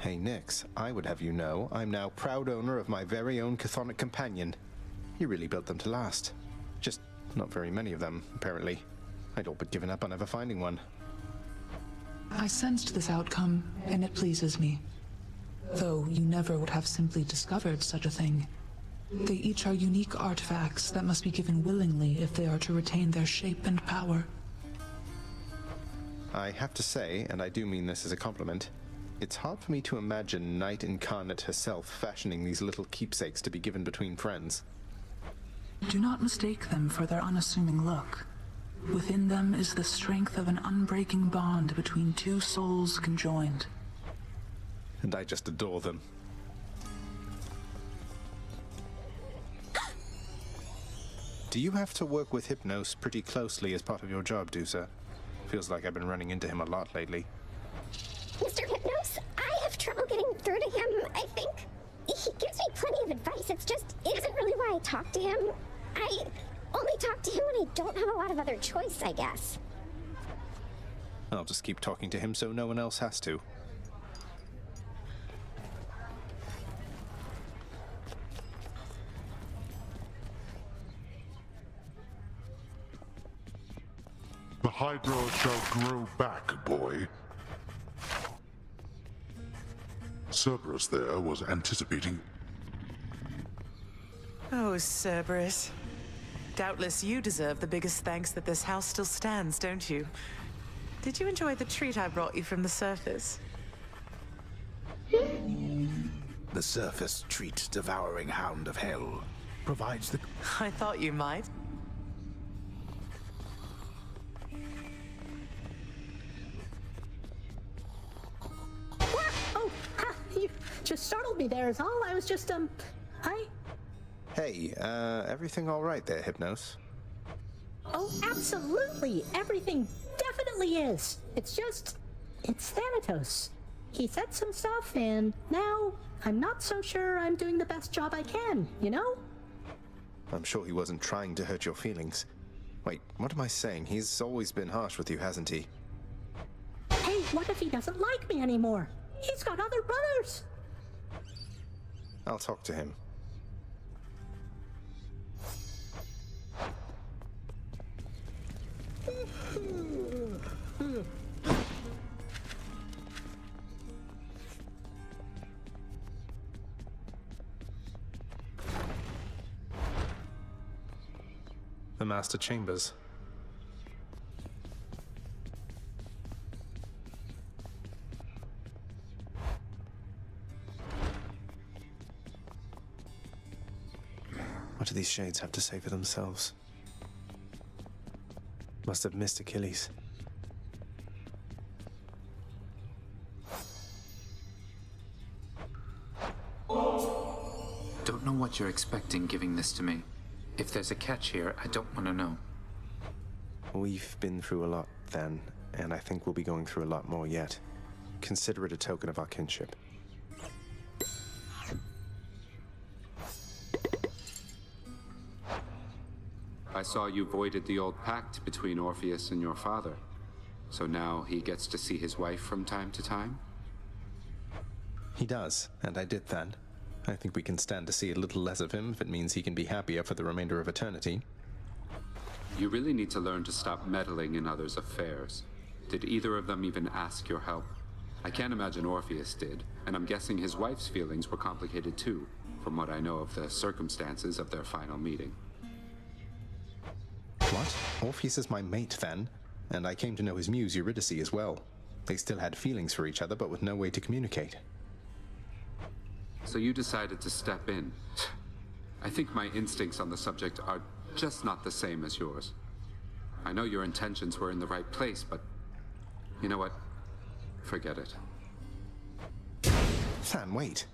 Hey Nix, I would have you know, I'm now proud owner of my very own chthonic companion. You really built them to last. Just not very many of them, apparently. I'd all but given up on ever finding one. I sensed this outcome, and it pleases me. Though you never would have simply discovered such a thing. They each are unique artifacts that must be given willingly if they are to retain their shape and power. I have to say, and I do mean this as a compliment, it's hard for me to imagine Night Incarnate herself fashioning these little keepsakes to be given between friends. Do not mistake them for their unassuming look. Within them is the strength of an unbreaking bond between two souls conjoined. And I just adore them. Do you have to work with Hypnos pretty closely as part of your job, Dusa? Feels like I've been running into him a lot lately. Mr. Hypnos, I have trouble getting through to him, I think. He gives me plenty of advice, it isn't really why I talk to him. I only talk to him when I don't have a lot of other choice, I guess. I'll just keep talking to him so no one else has to. The Hydra shall grow back, boy. Cerberus there was anticipating. Oh, Cerberus. Doubtless you deserve the biggest thanks that this house still stands, don't you? Did you enjoy the treat I brought you from the surface? The surface treat devouring hound of hell provides the... I thought you might. You just startled me there is all. I was just, Hey, everything all right there, Hypnos? Oh, absolutely. Everything definitely is. It's Thanatos. He said some stuff, and now I'm not so sure I'm doing the best job I can, you know? I'm sure he wasn't trying to hurt your feelings. Wait, what am I saying? He's always been harsh with you, hasn't he? Hey, what if he doesn't like me anymore? He's got other brothers. I'll talk to him. The Master Chambers. What do these shades have to say for themselves? Must have missed Achilles. Don't know what you're expecting giving this to me. If there's a catch here, I don't want to know. We've been through a lot then, and I think we'll be going through a lot more yet. Consider it a token of our kinship. I saw you voided the old pact between Orpheus and your father. So now he gets to see his wife from time to time? He does, and I did then. I think we can stand to see a little less of him if it means he can be happier for the remainder of eternity. You really need to learn to stop meddling in others' affairs. Did either of them even ask your help? I can't imagine Orpheus did, and I'm guessing his wife's feelings were complicated too, from what I know of the circumstances of their final meeting. What? Orpheus is my mate then, and I came to know his muse Eurydice as well. They still had feelings for each other, but with no way to communicate. So you decided to step in. I think my instincts on the subject are just not the same as yours. I know your intentions were in the right place, but you know what? Forget it. Than, wait.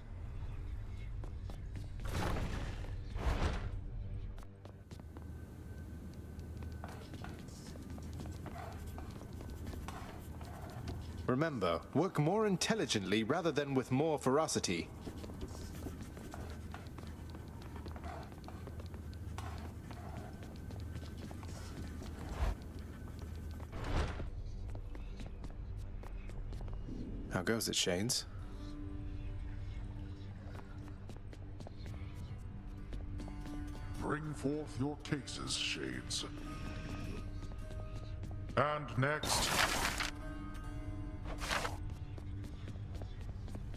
Remember, work more intelligently rather than with more ferocity. How goes it, Shades? forth your cases, Shades. And next,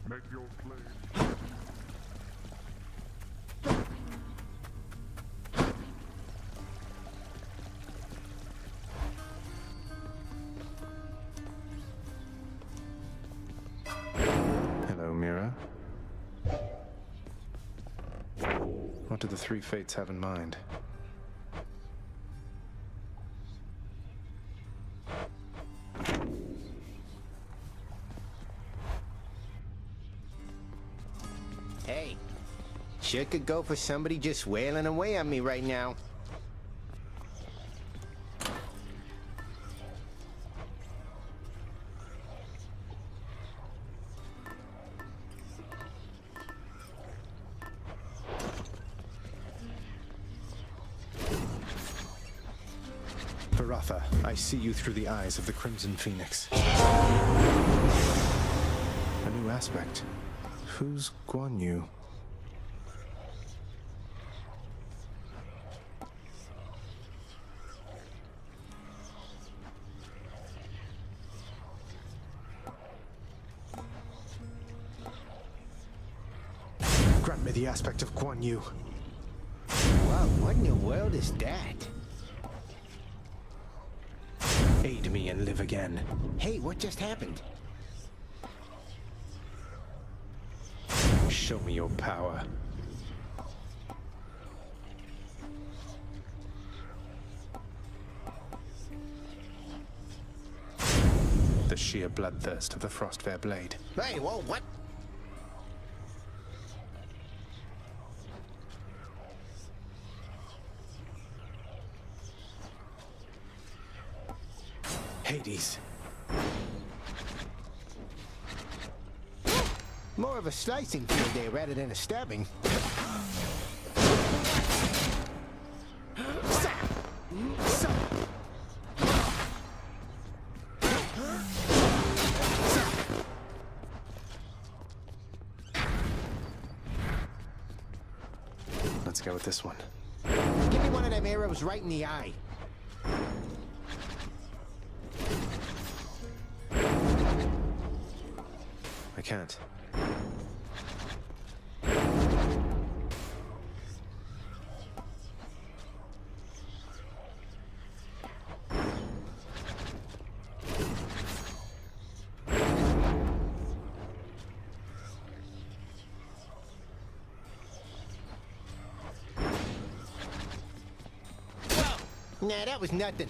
make your blade. Hello, Mira. What do the three fates have in mind? Hey, sure could go for somebody just wailing away on me right now. Varatha, I see you through the eyes of the Crimson Phoenix. A new aspect. Who's Guan Yu? Grant me the aspect of Guan Yu. Wow, what in the world is that? Aid me and live again. Hey, what just happened? Show me your power. The sheer bloodthirst of the Frostfair blade. Hey, whoa, what? Hades. More of a slicing field there rather than a stabbing. Let's go with this one. Give me one of them arrows right in the eye. I can't. Nah, that was nothing.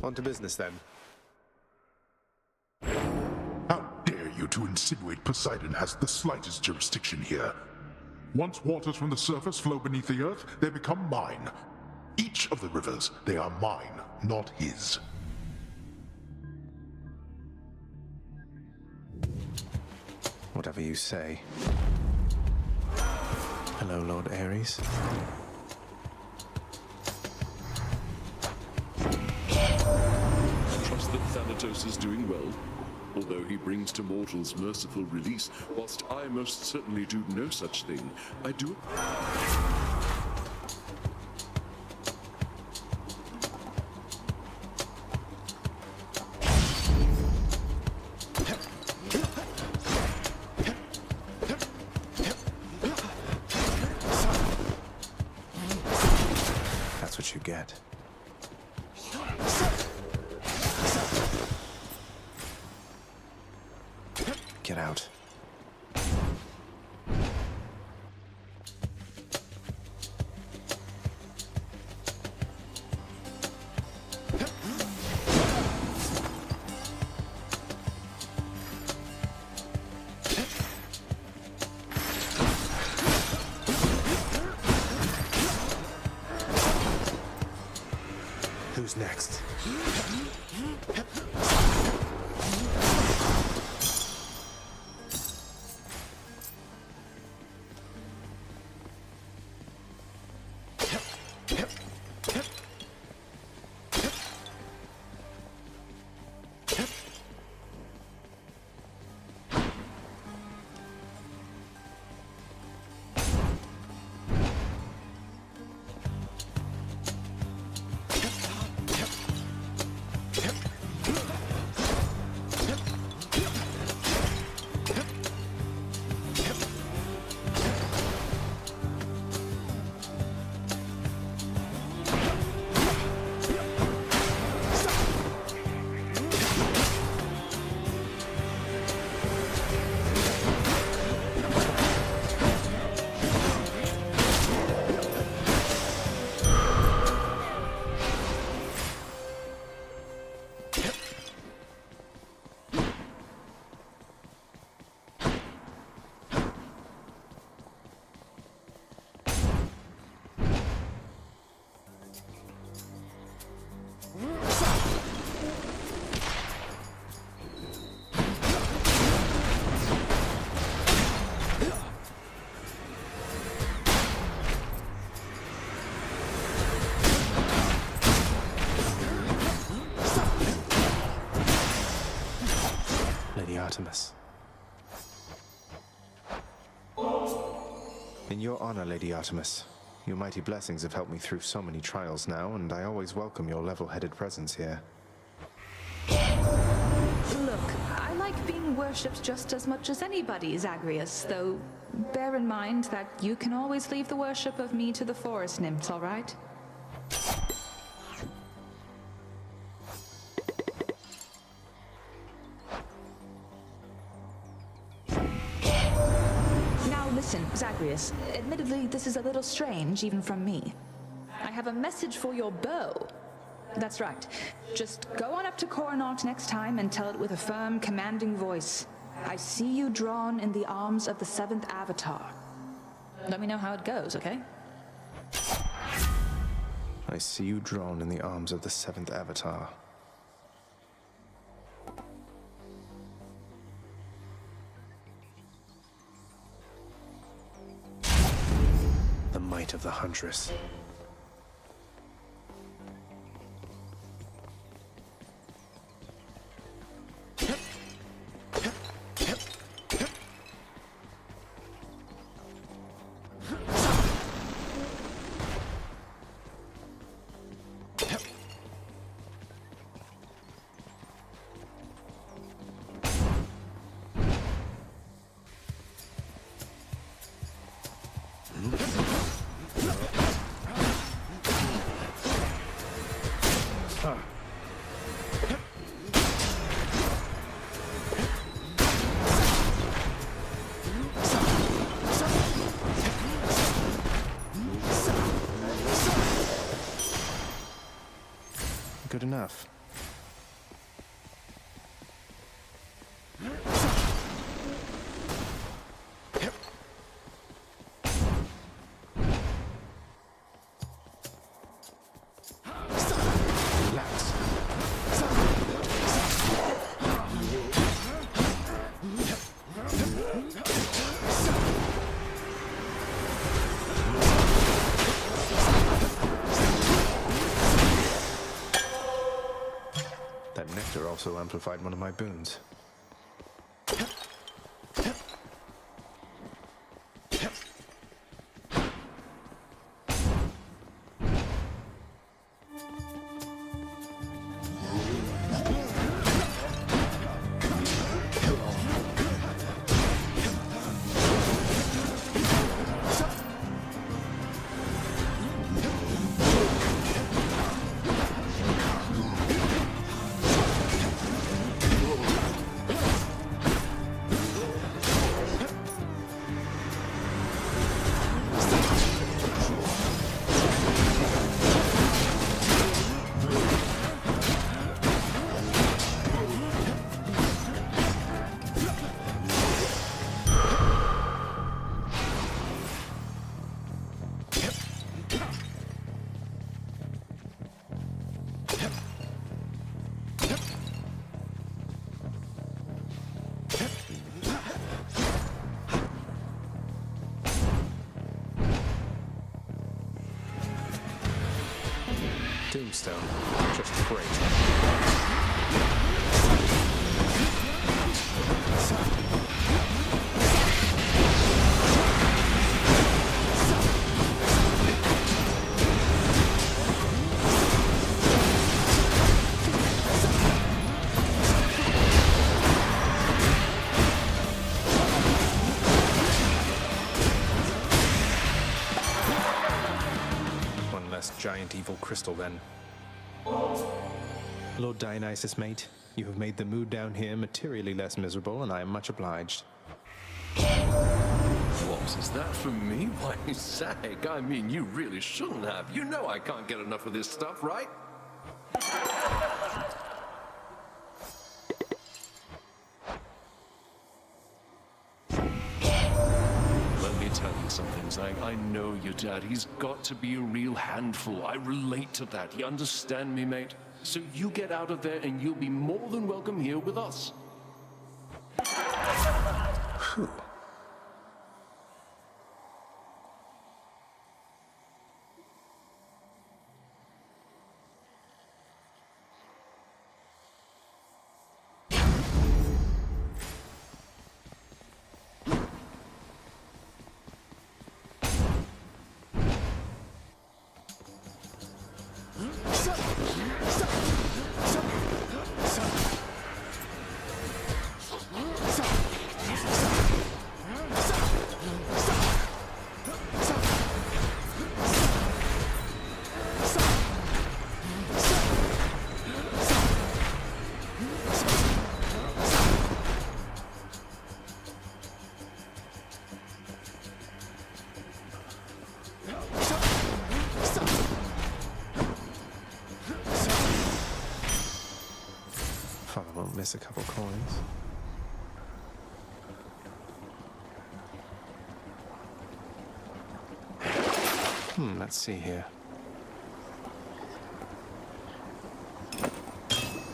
On to business then. How dare you to insinuate Poseidon has the slightest jurisdiction here? Once waters from the surface flow beneath the earth, they become mine. Each of the rivers, they are mine, not his. Whatever you say. Hello, Lord Ares. Trust that Thanatos is doing well, although he brings to mortals merciful release, whilst I most certainly do no such thing. I do... could get. Get out. Who's next? Artemis. In your honor, Lady Artemis, your mighty blessings have helped me through so many trials now, and I always welcome your level-headed presence here. Look, I like being worshipped just as much as anybody, Zagreus, though bear in mind that you can always leave the worship of me to the forest nymphs, all right? Listen, Zagreus, admittedly this is a little strange, even from me. I have a message for your bow. That's right. Just go on up to Coronat next time and tell it with a firm, commanding voice. I see you drawn in the arms of the 7th Avatar. Let me know how it goes, okay? I see you drawn in the arms of the 7th Avatar. The might of the Huntress. Good enough. Also amplified one of my boons. brimstone. Just great. Giant evil crystal, then. Lord Dionysus, mate, you have made the mood down here materially less miserable, and I am much obliged. What, is that from me? Why, sag, I mean, you really shouldn't have. You know I can't get enough of this stuff, right? Tell you something, Zag. I know your dad. He's got to be a real handful. I relate to that. You understand me, mate? So you get out of there and you'll be more than welcome here with us. Whew. Won't miss a couple coins. Let's see here.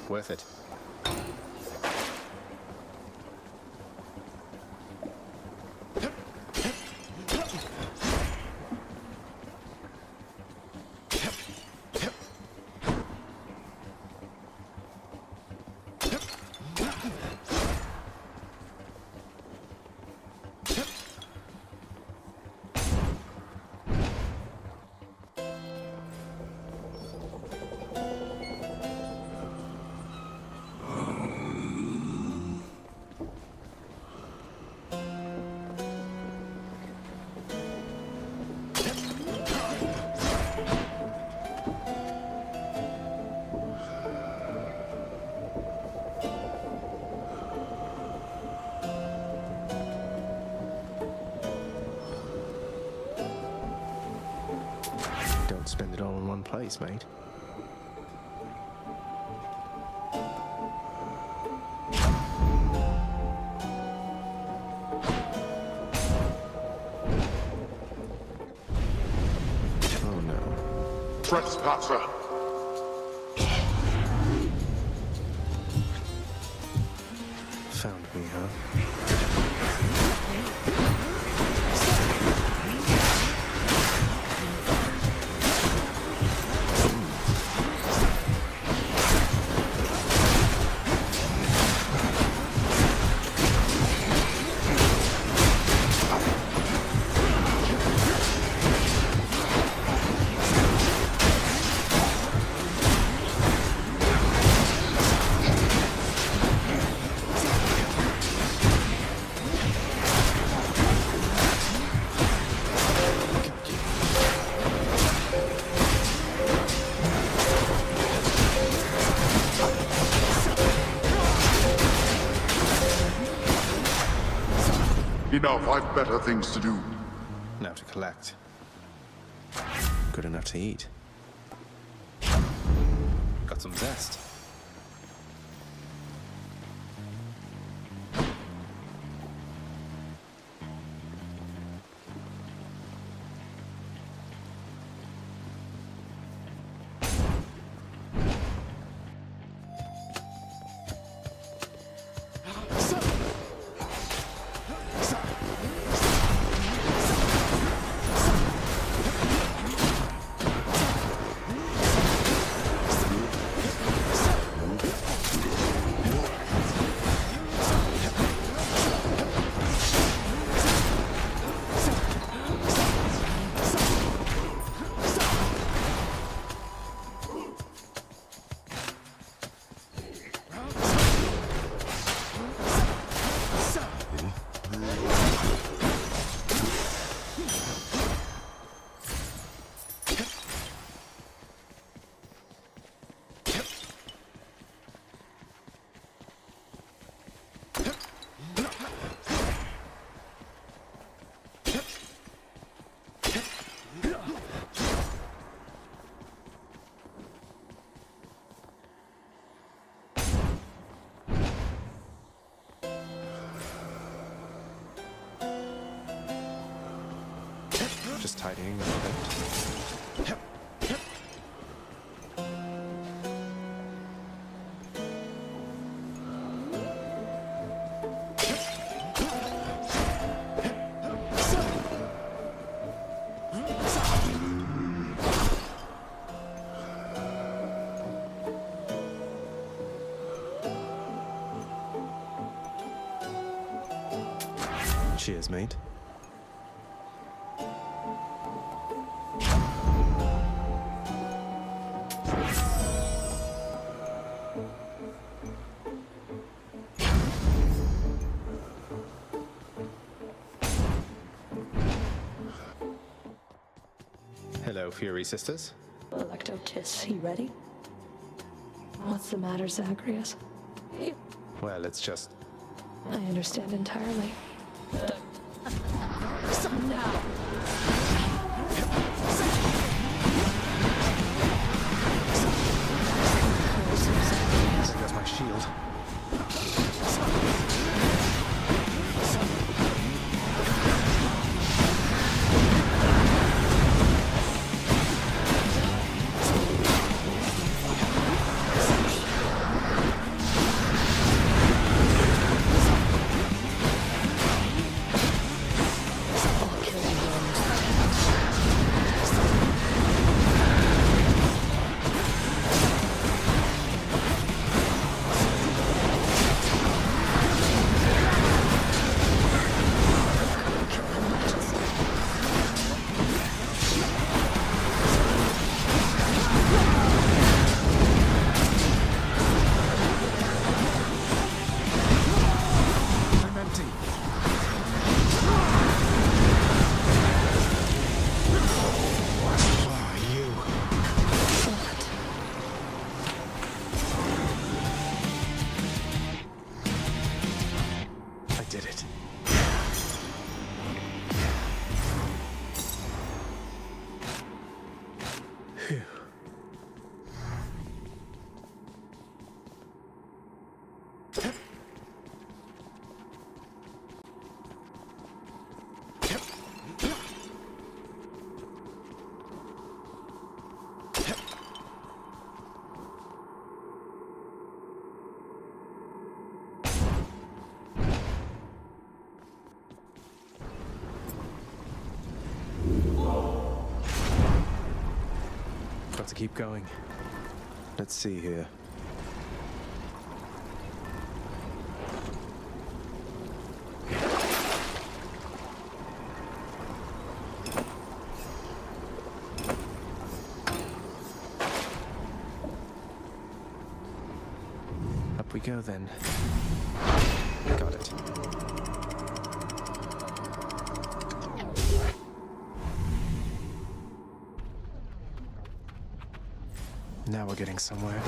Worth it. Spend it all in one place, mate. Oh no. Trespasser! Found me, huh? Enough, I've better things to do. Now to collect. Good enough to eat. Got some zest. Just tidying a bit. Cheers, mate. Hello, Fury Sisters. Electotis, you ready? What's the matter, Zacharias? Well, it's just... I understand entirely. Now! There goes my shield. Got to keep going. Let's see here. Up we go then. Got it. Now we're getting somewhere.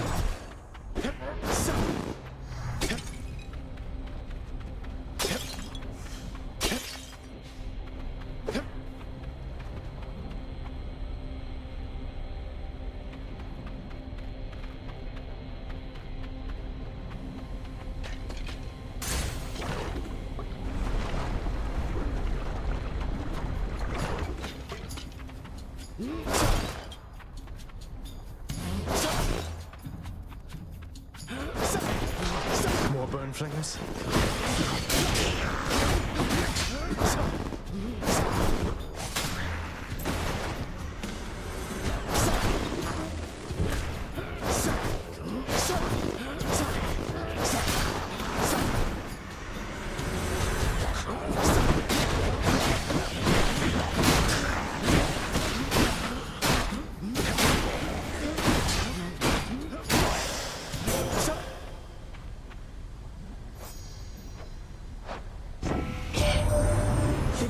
More burn flingers.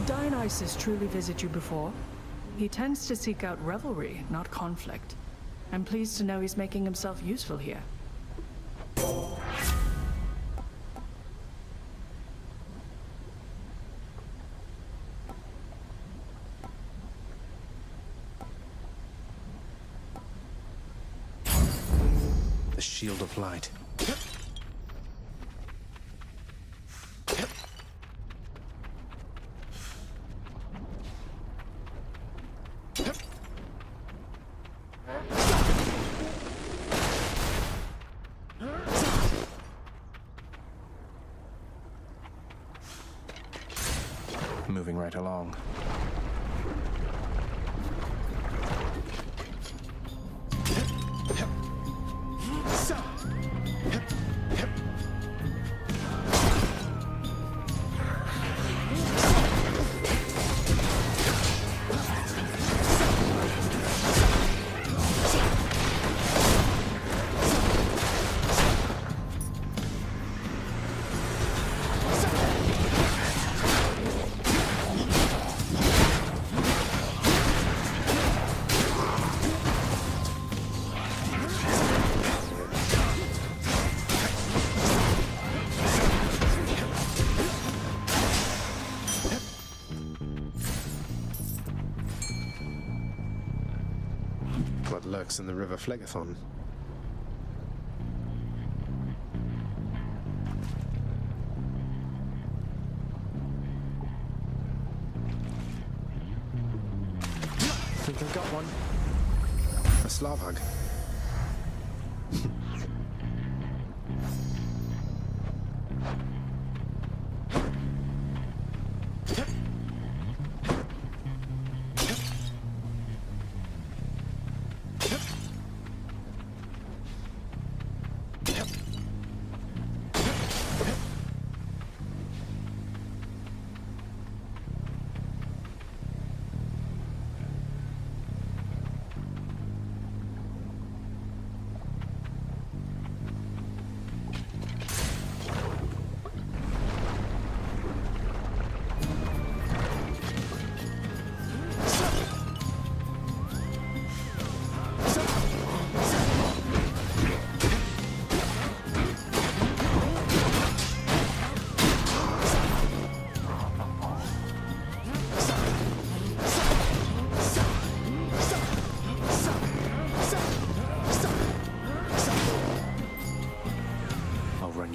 Dionysus truly visit you before? He tends to seek out revelry, not conflict. I'm pleased to know he's making himself useful here. The Shield of Light. moving right along. What lurks in the river Phlegathon? I think I got one. A Slavhug.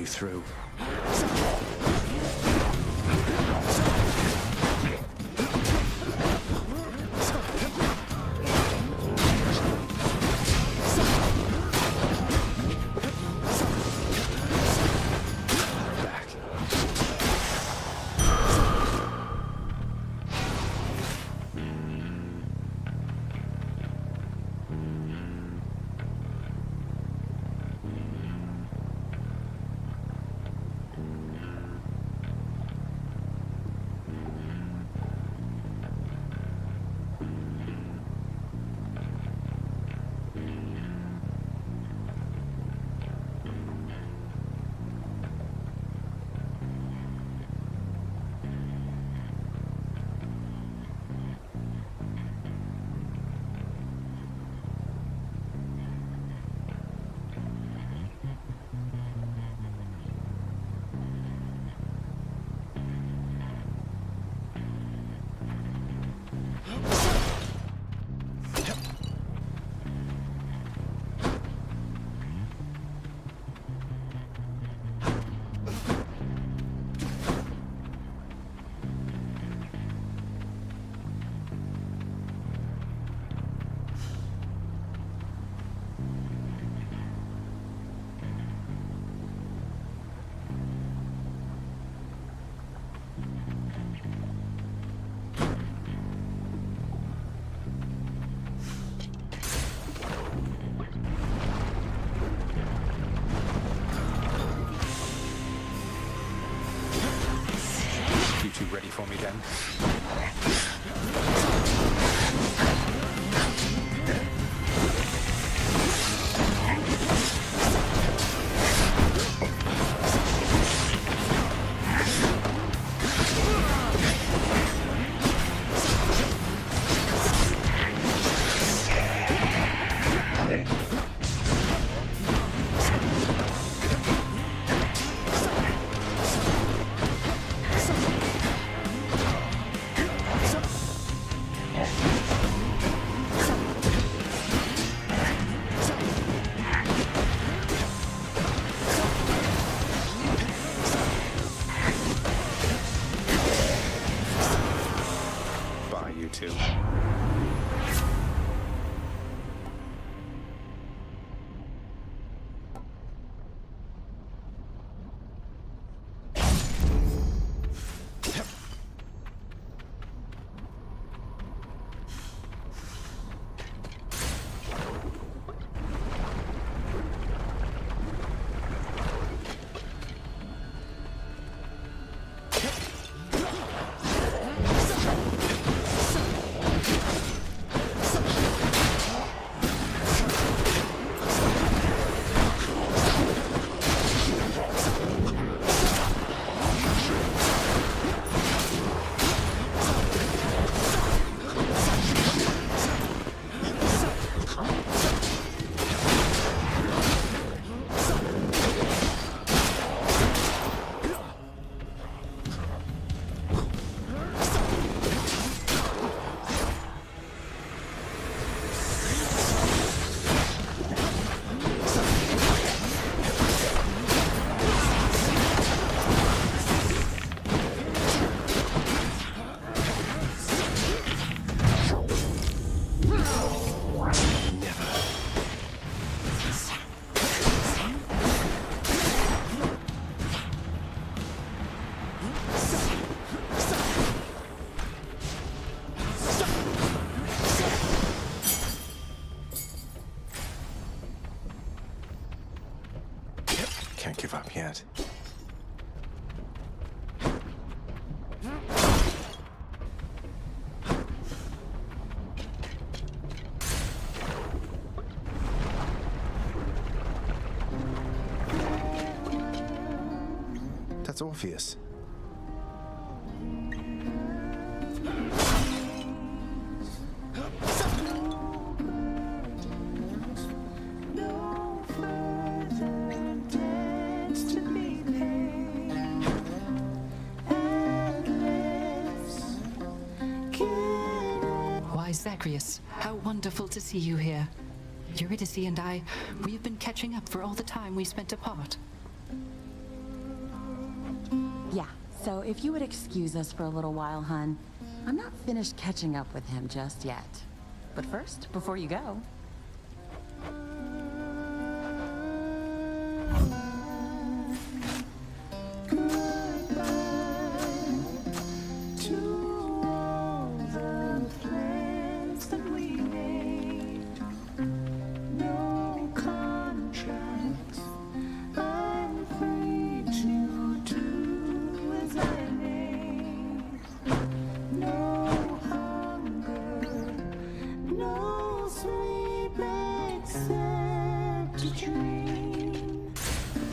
Through. Ready for me then? that. That's Orpheus. Why, Zagreus, how wonderful to see you here. Eurydice and I, we have been catching up for all the time we spent apart. Yeah, so if you would excuse us for a little while, hun. I'm not finished catching up with him just yet. But first, before you go...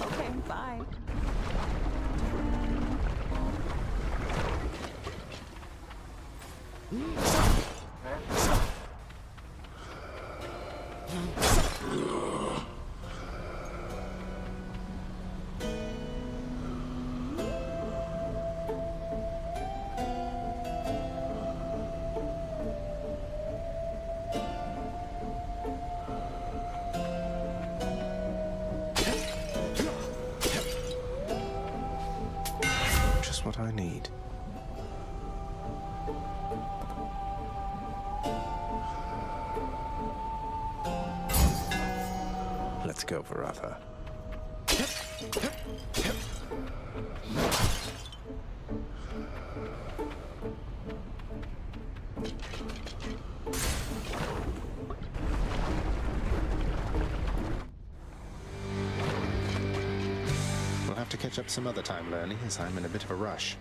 Okay, bye. Just what I need. Let's go, Varatha. We'll have to catch up some other time, learning, as I'm in a bit of a rush.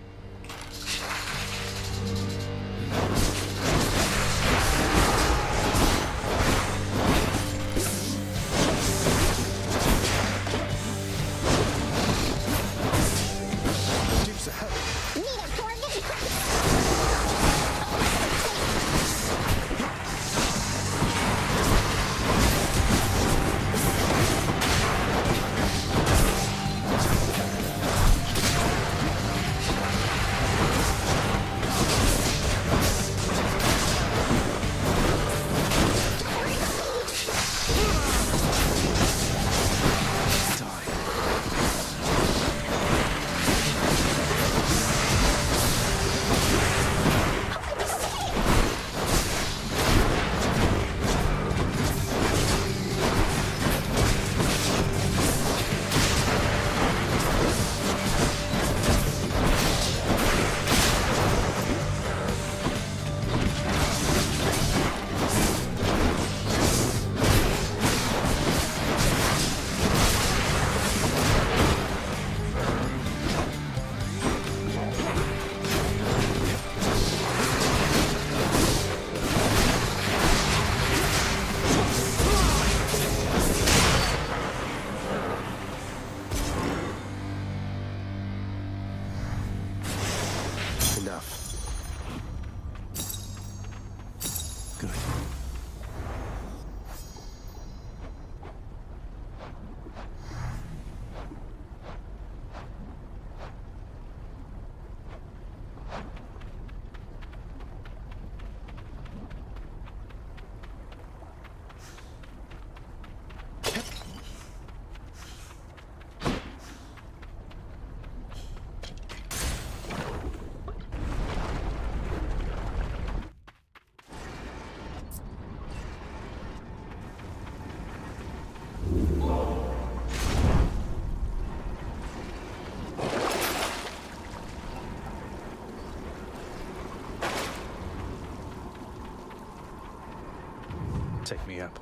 Take me up.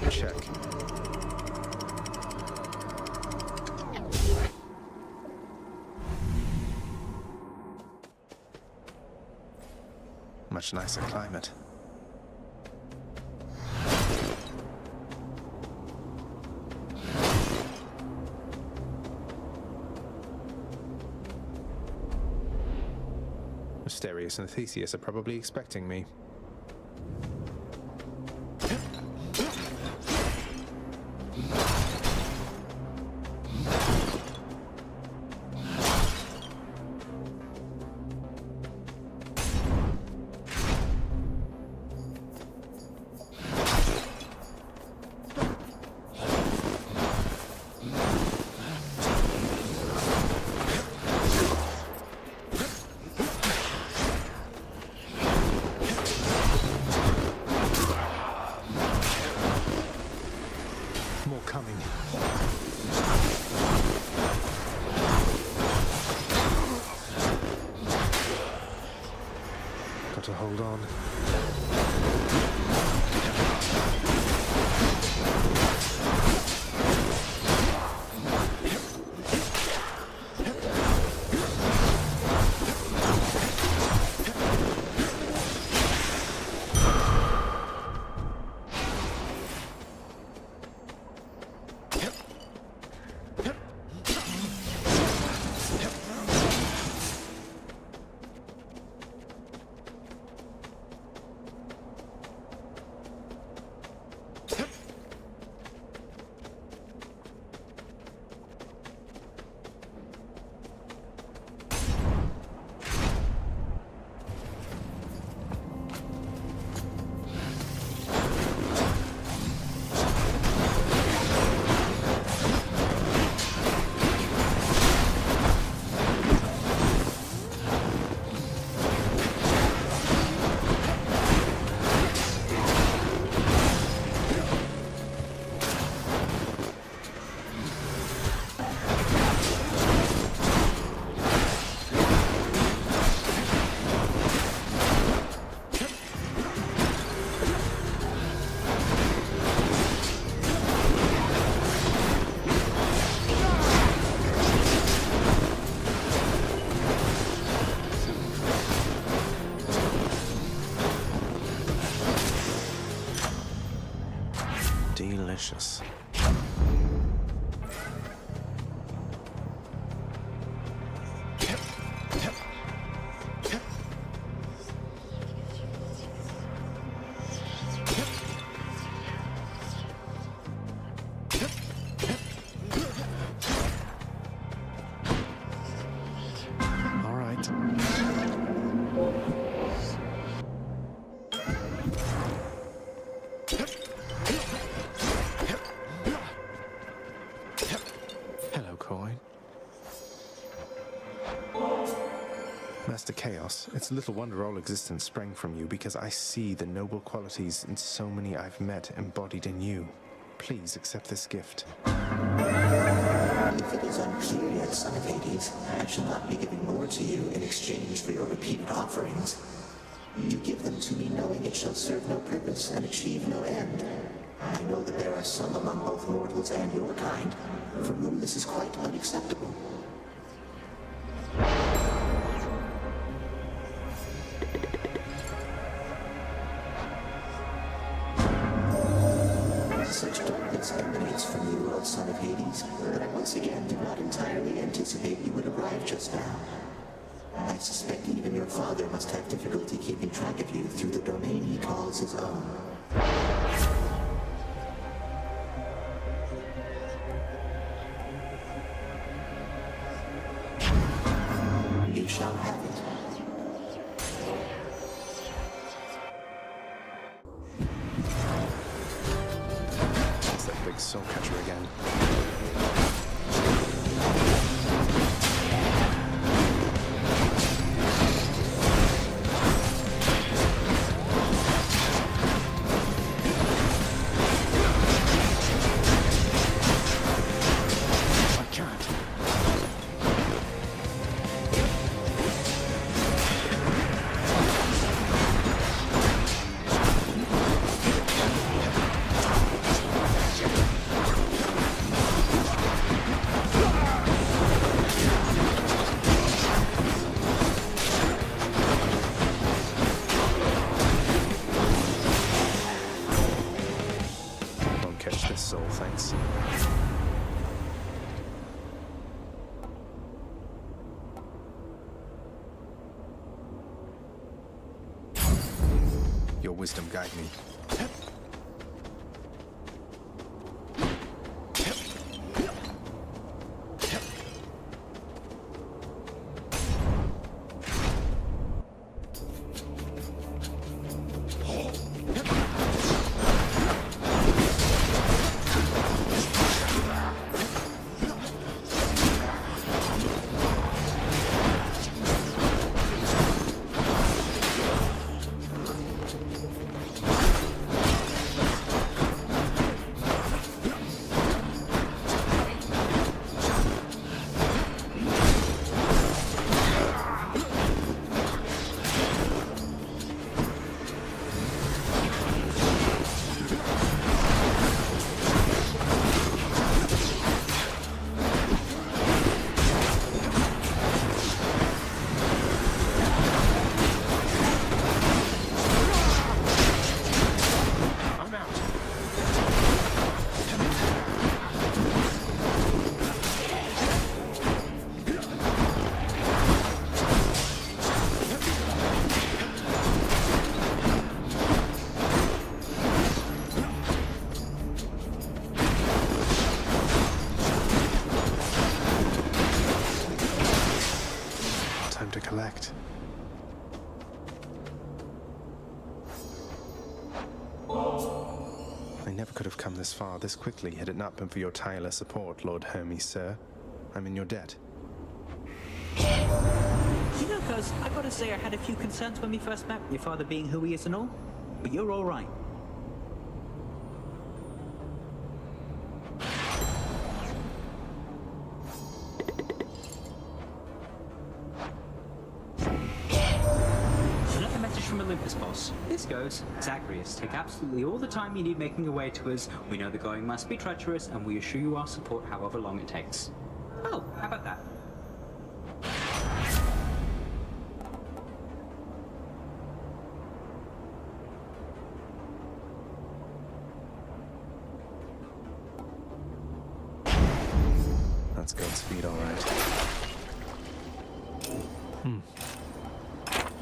Check. Much nicer climate. Asterius and Theseus are probably expecting me. To hold on. Delicious. All right. Master Chaos, it's little wonder all existence sprang from you, because I see the noble qualities in so many I've met embodied in you. Please accept this gift. If it is unclear yet, son of Hades, I shall not be giving more to you in exchange for your repeated offerings. You give them to me knowing it shall serve no purpose and achieve no end. I know that there are some among both mortals and your kind for whom this is quite unacceptable. Such darkness emanates from you, O son of Hades, that I once again did not entirely anticipate you would arrive just now. I suspect even your father must have difficulty keeping track of you through the domain he calls his own. You shall have it. It's that big soul catcher again. your wisdom guide me. Collect. I never could have come this far this quickly had it not been for your tireless support, Lord Hermes, sir. I'm in your debt. You know, cuz, I gotta say I had a few concerns when we first met, your father being who he is and all, but you're alright. Boss. This goes, Zagreus, take absolutely all the time you need making your way to us. We know the going must be treacherous, and we assure you our support however long it takes. Oh, how about that? That's Godspeed, all right.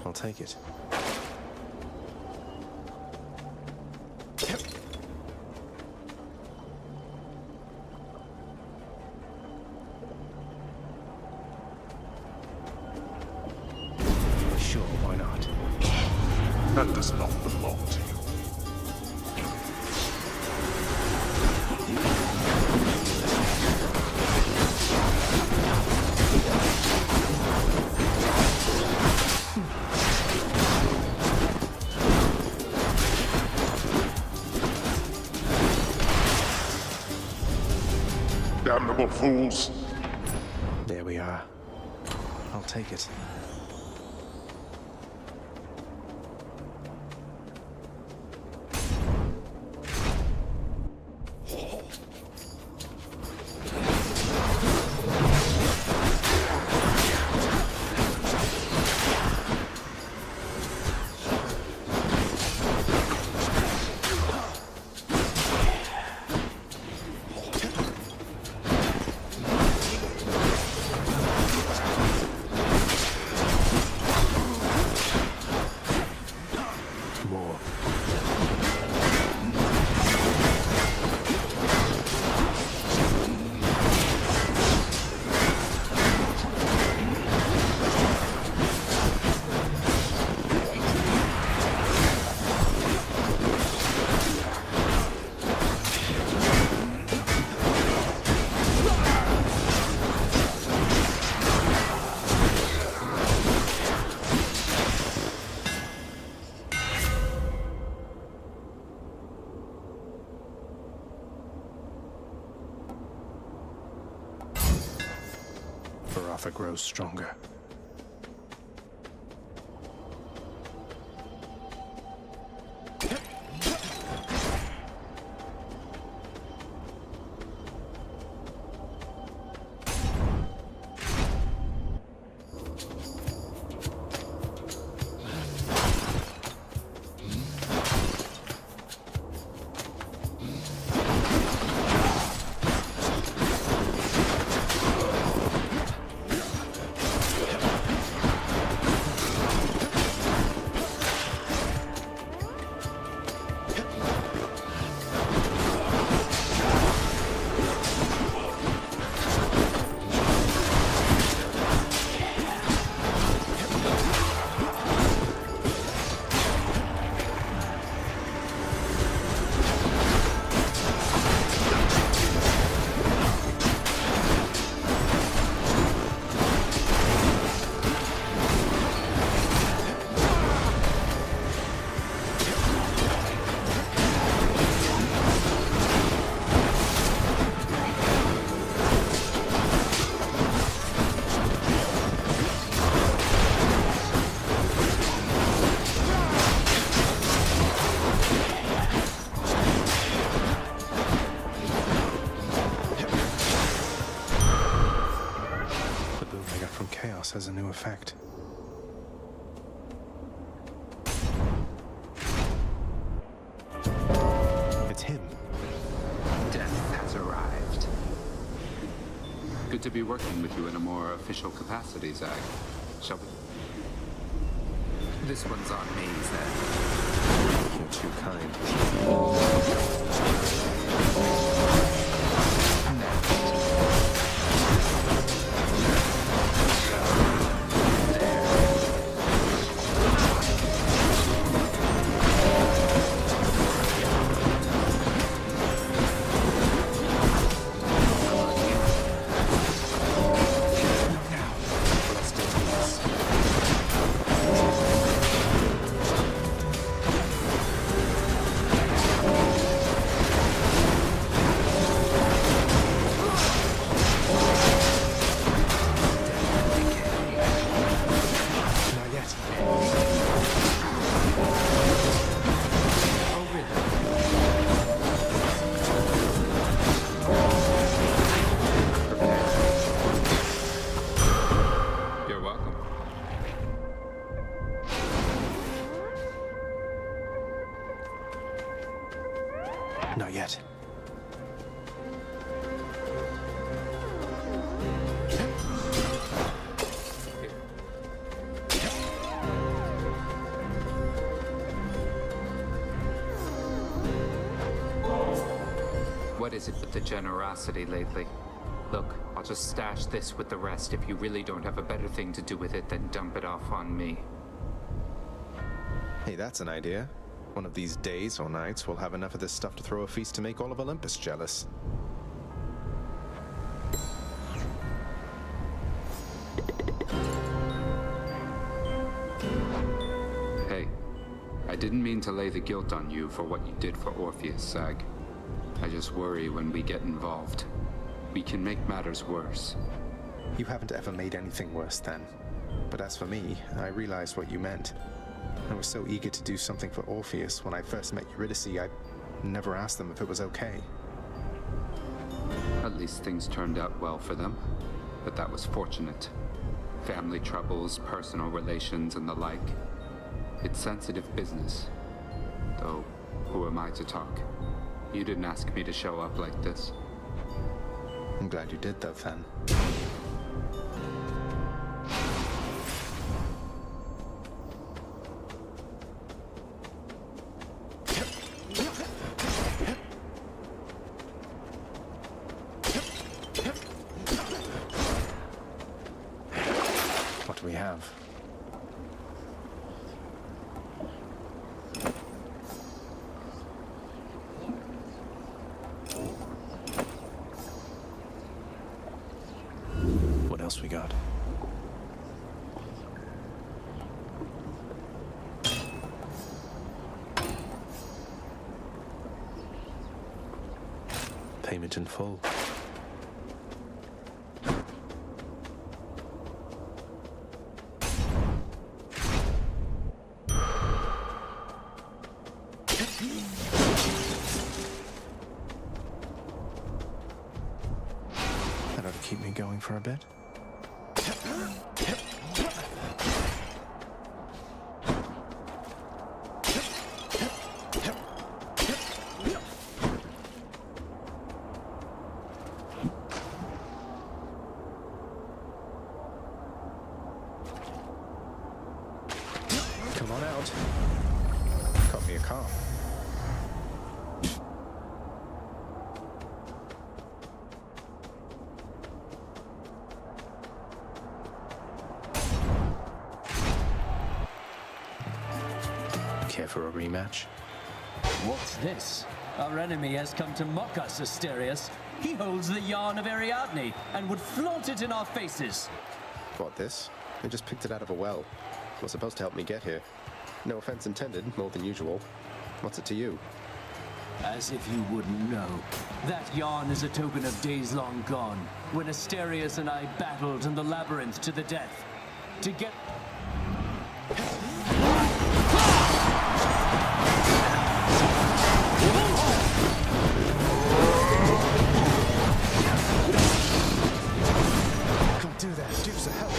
I'll take it. Sure, why not? That does not belong to you. Damnable fools! There we are. I'll take it. Baraffa grows stronger. Good to be working with you in a more official capacity, Zag. Shall we? This one's on me, Zag. You're too kind. Not yet. What is it with the generosity lately? Look, I'll just stash this with the rest if you really don't have a better thing to do with it than dump it off on me. Hey, that's an idea. One of these days or nights, we'll have enough of this stuff to throw a feast to make all of Olympus jealous. Hey, I didn't mean to lay the guilt on you for what you did for Orpheus, Zag. I just worry when we get involved, we can make matters worse. You haven't ever made anything worse then. But as for me, I realized what you meant. I was so eager to do something for Orpheus when I first met Eurydice, I never asked them if it was okay. At least things turned out well for them, but that was fortunate. Family troubles, personal relations, and the like. It's sensitive business. Though, who am I to talk? You didn't ask me to show up like this. I'm glad you did, though, Fen. What do we have? What else we got? Payment in full. That ought to keep me going for a bit. Come on out. Got me a car. Care for a rematch? What's this? Our enemy has come to mock us, Asterius. He holds the yarn of Ariadne and would flaunt it in our faces. What, this? I just picked it out of a well. It was supposed to help me get here. No offense intended, more than usual. What's it to you? As if you wouldn't know. That yarn is a token of days long gone, when Asterius and I battled in the labyrinth to the death. To get... Don't do that. Do some help.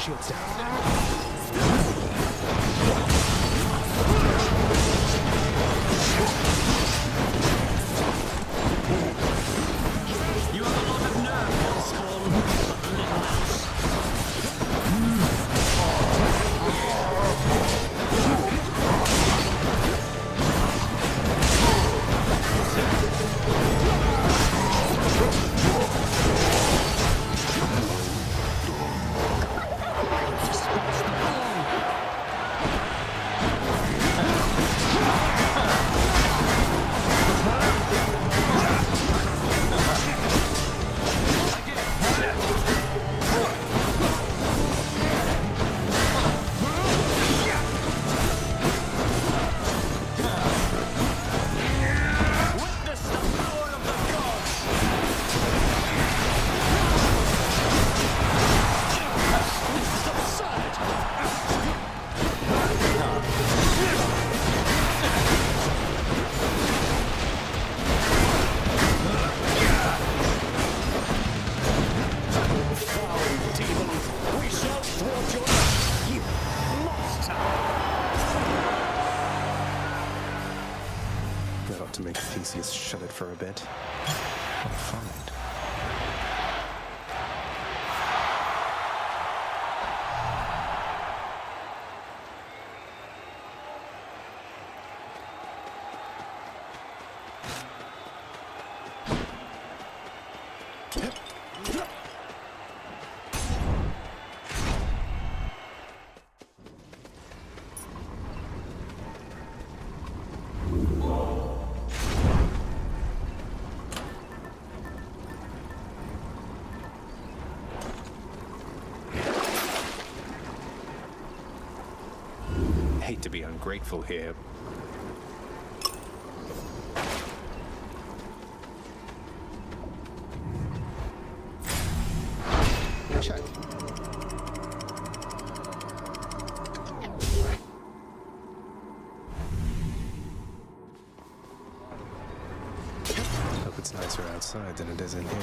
Shields down. to make Theseus shut it for a bit. I'll find. Hate to be ungrateful here. Check. Hope it's nicer outside than it is in here.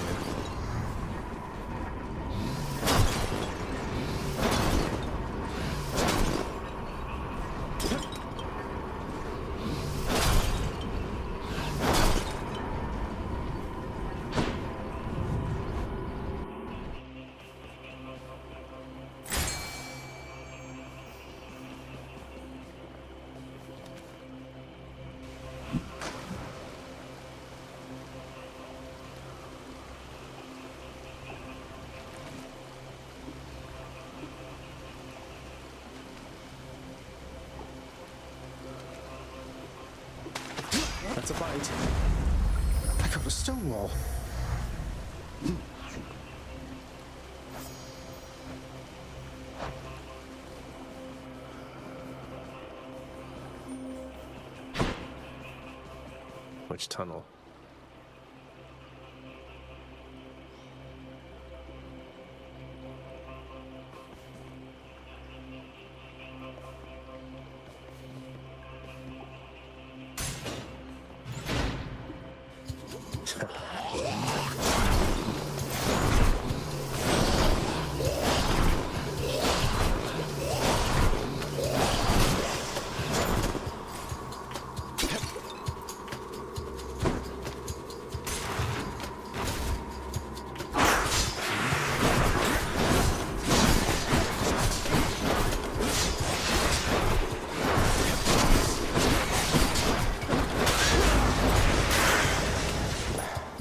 That's a bite. I got a stone wall. Which tunnel?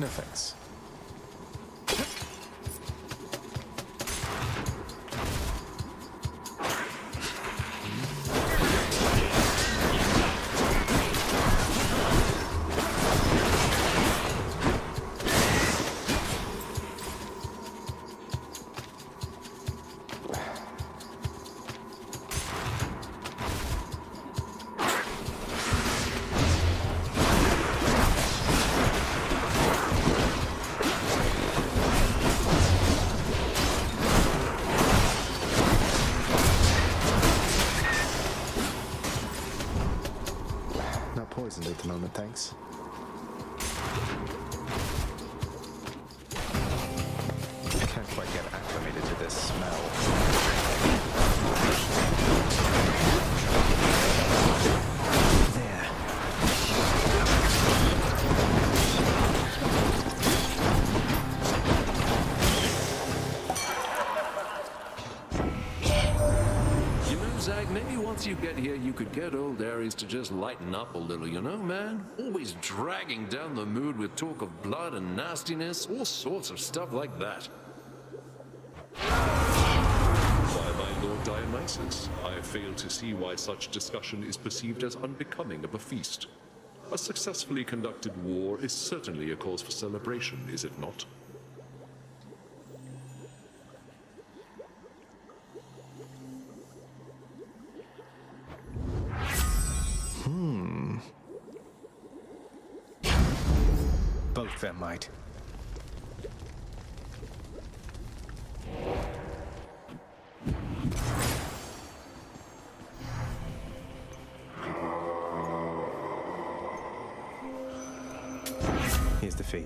No thanks. Poisoned at the moment, thanks. I can't quite get acclimated to this smell. There. You know, Zag, maybe once you get here, you could get old Ares to just lighten up a little, you know, man? Always dragging down the mood with talk of blood and nastiness, all sorts of stuff like that. By my Lord Dionysus, I fail to see why such discussion is perceived as unbecoming of a feast. A successfully conducted war is certainly a cause for celebration, is it not? Both them might. Here's the fee.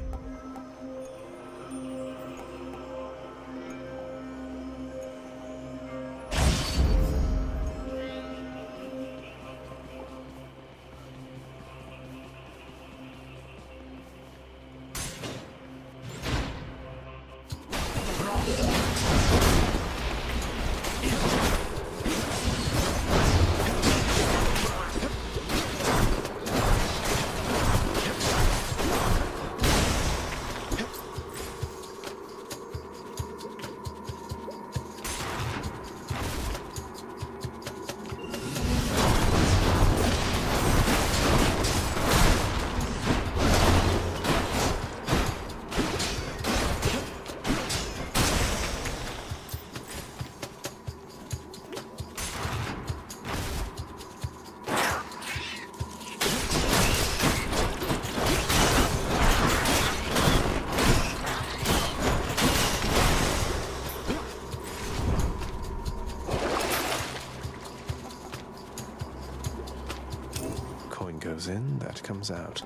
goes in, that comes out.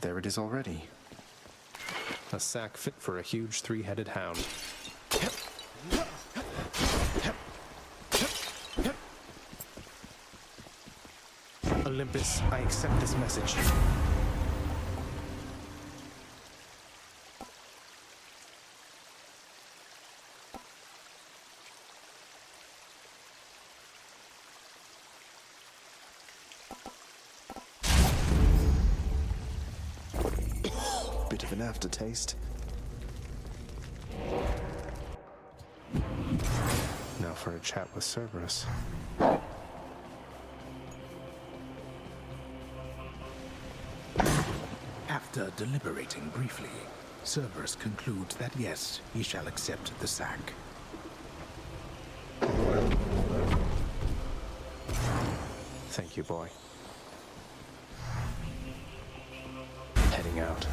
There it is already. A sack fit for a huge three-headed hound. Olympus, I accept this message. Bit of an aftertaste. Now for a chat with Cerberus. After deliberating briefly, Cerberus concludes that yes, he shall accept the sack. Thank you, boy. Heading out.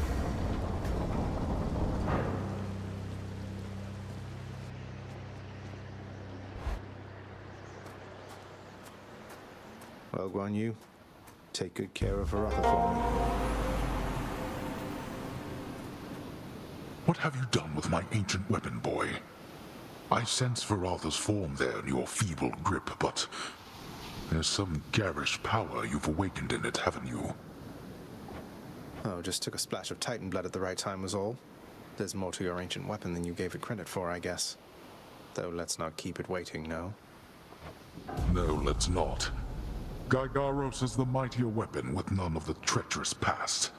Well, Guan Yu, take good care of Varatha for me. What have you done with my ancient weapon, boy? I sense Varatha's form there in your feeble grip, but there's some garish power you've awakened in it, haven't you? Oh, just took a splash of Titan blood at the right time was all. There's more to your ancient weapon than you gave it credit for, I guess. Though let's not keep it waiting, no? No, let's not. Gygaros is the mightier weapon with none of the treacherous past.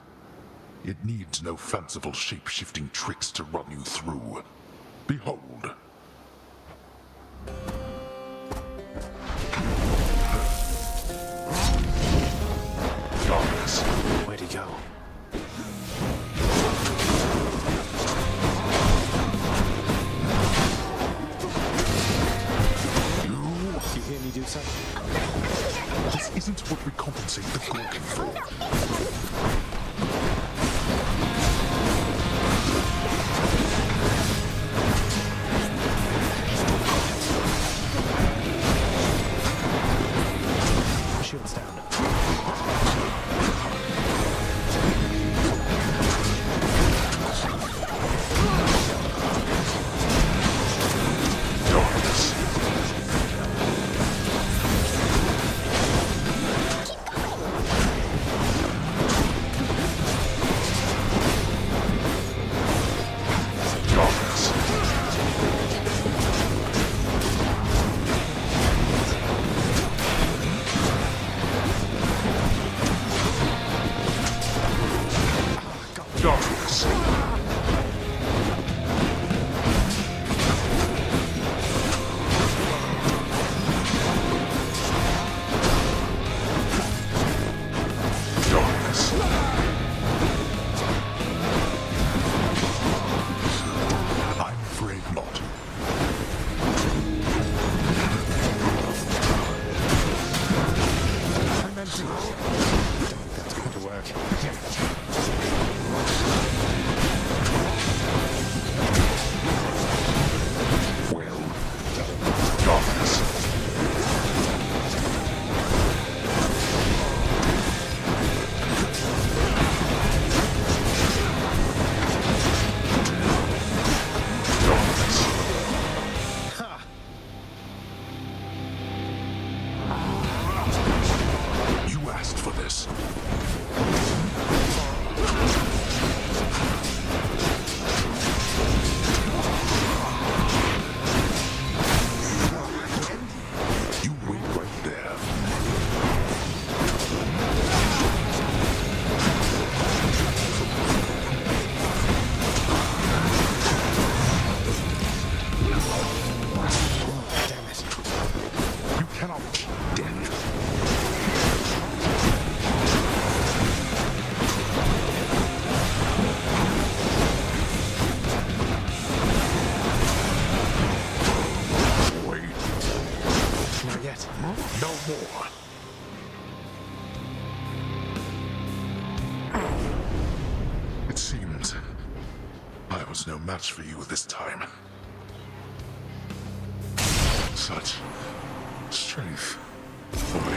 It needs no fanciful shape-shifting tricks to run you through. Behold. Darkness. Where'd he go? You hear me do something? This isn't what we compensate the Gorgon for. Shields down. was no match for you this time. Such strength, boy.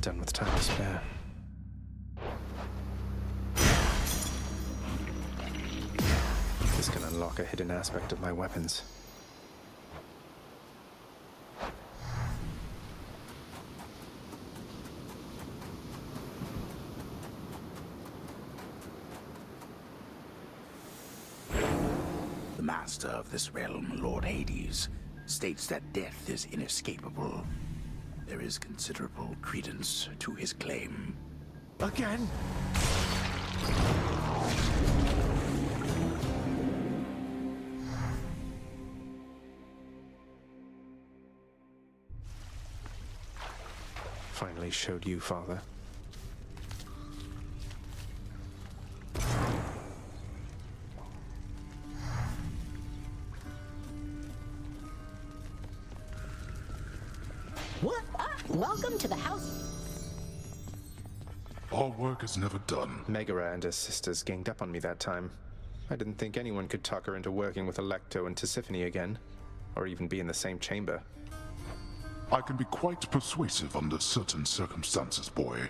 Done with time to spare. This can unlock a hidden aspect of my weapons. The master of this realm, Lord Hades, states that death is inescapable. There is considerable credence to his claim. Again? Finally showed you, Father. What? Welcome to the house. Our work is never done. Megara and her sisters ganged up on me that time. I didn't think anyone could talk her into working with Alecto and Tisiphone again, or even be in the same chamber. I can be quite persuasive under certain circumstances, boy.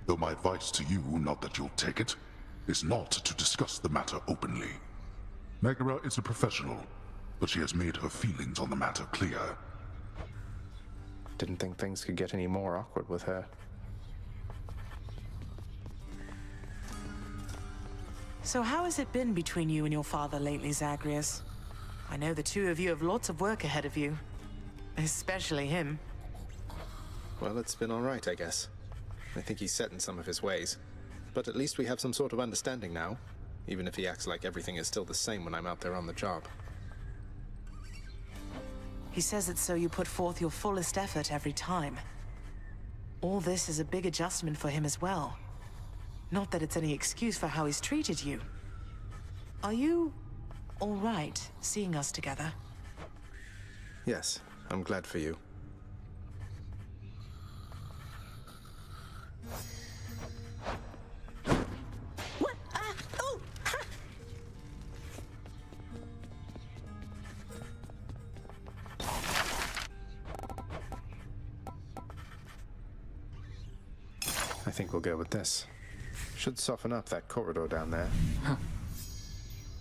Though my advice to you, not that you'll take it, is not to discuss the matter openly. Megara is a professional, but she has made her feelings on the matter clear. Didn't think things could get any more awkward with her. So how has it been between you and your father lately, Zagreus? I know the two of you have lots of work ahead of you. Especially him. Well, it's been all right, I guess. I think he's set in some of his ways. But at least we have some sort of understanding now, even if he acts like everything is still the same when I'm out there on the job. He says it's so you put forth your fullest effort every time. All this is a big adjustment for him as well. Not that it's any excuse for how he's treated you. Are you all right seeing us together? Yes, I'm glad for you. What? Oh! Ha! I think we'll go with this. Should soften up that corridor down there.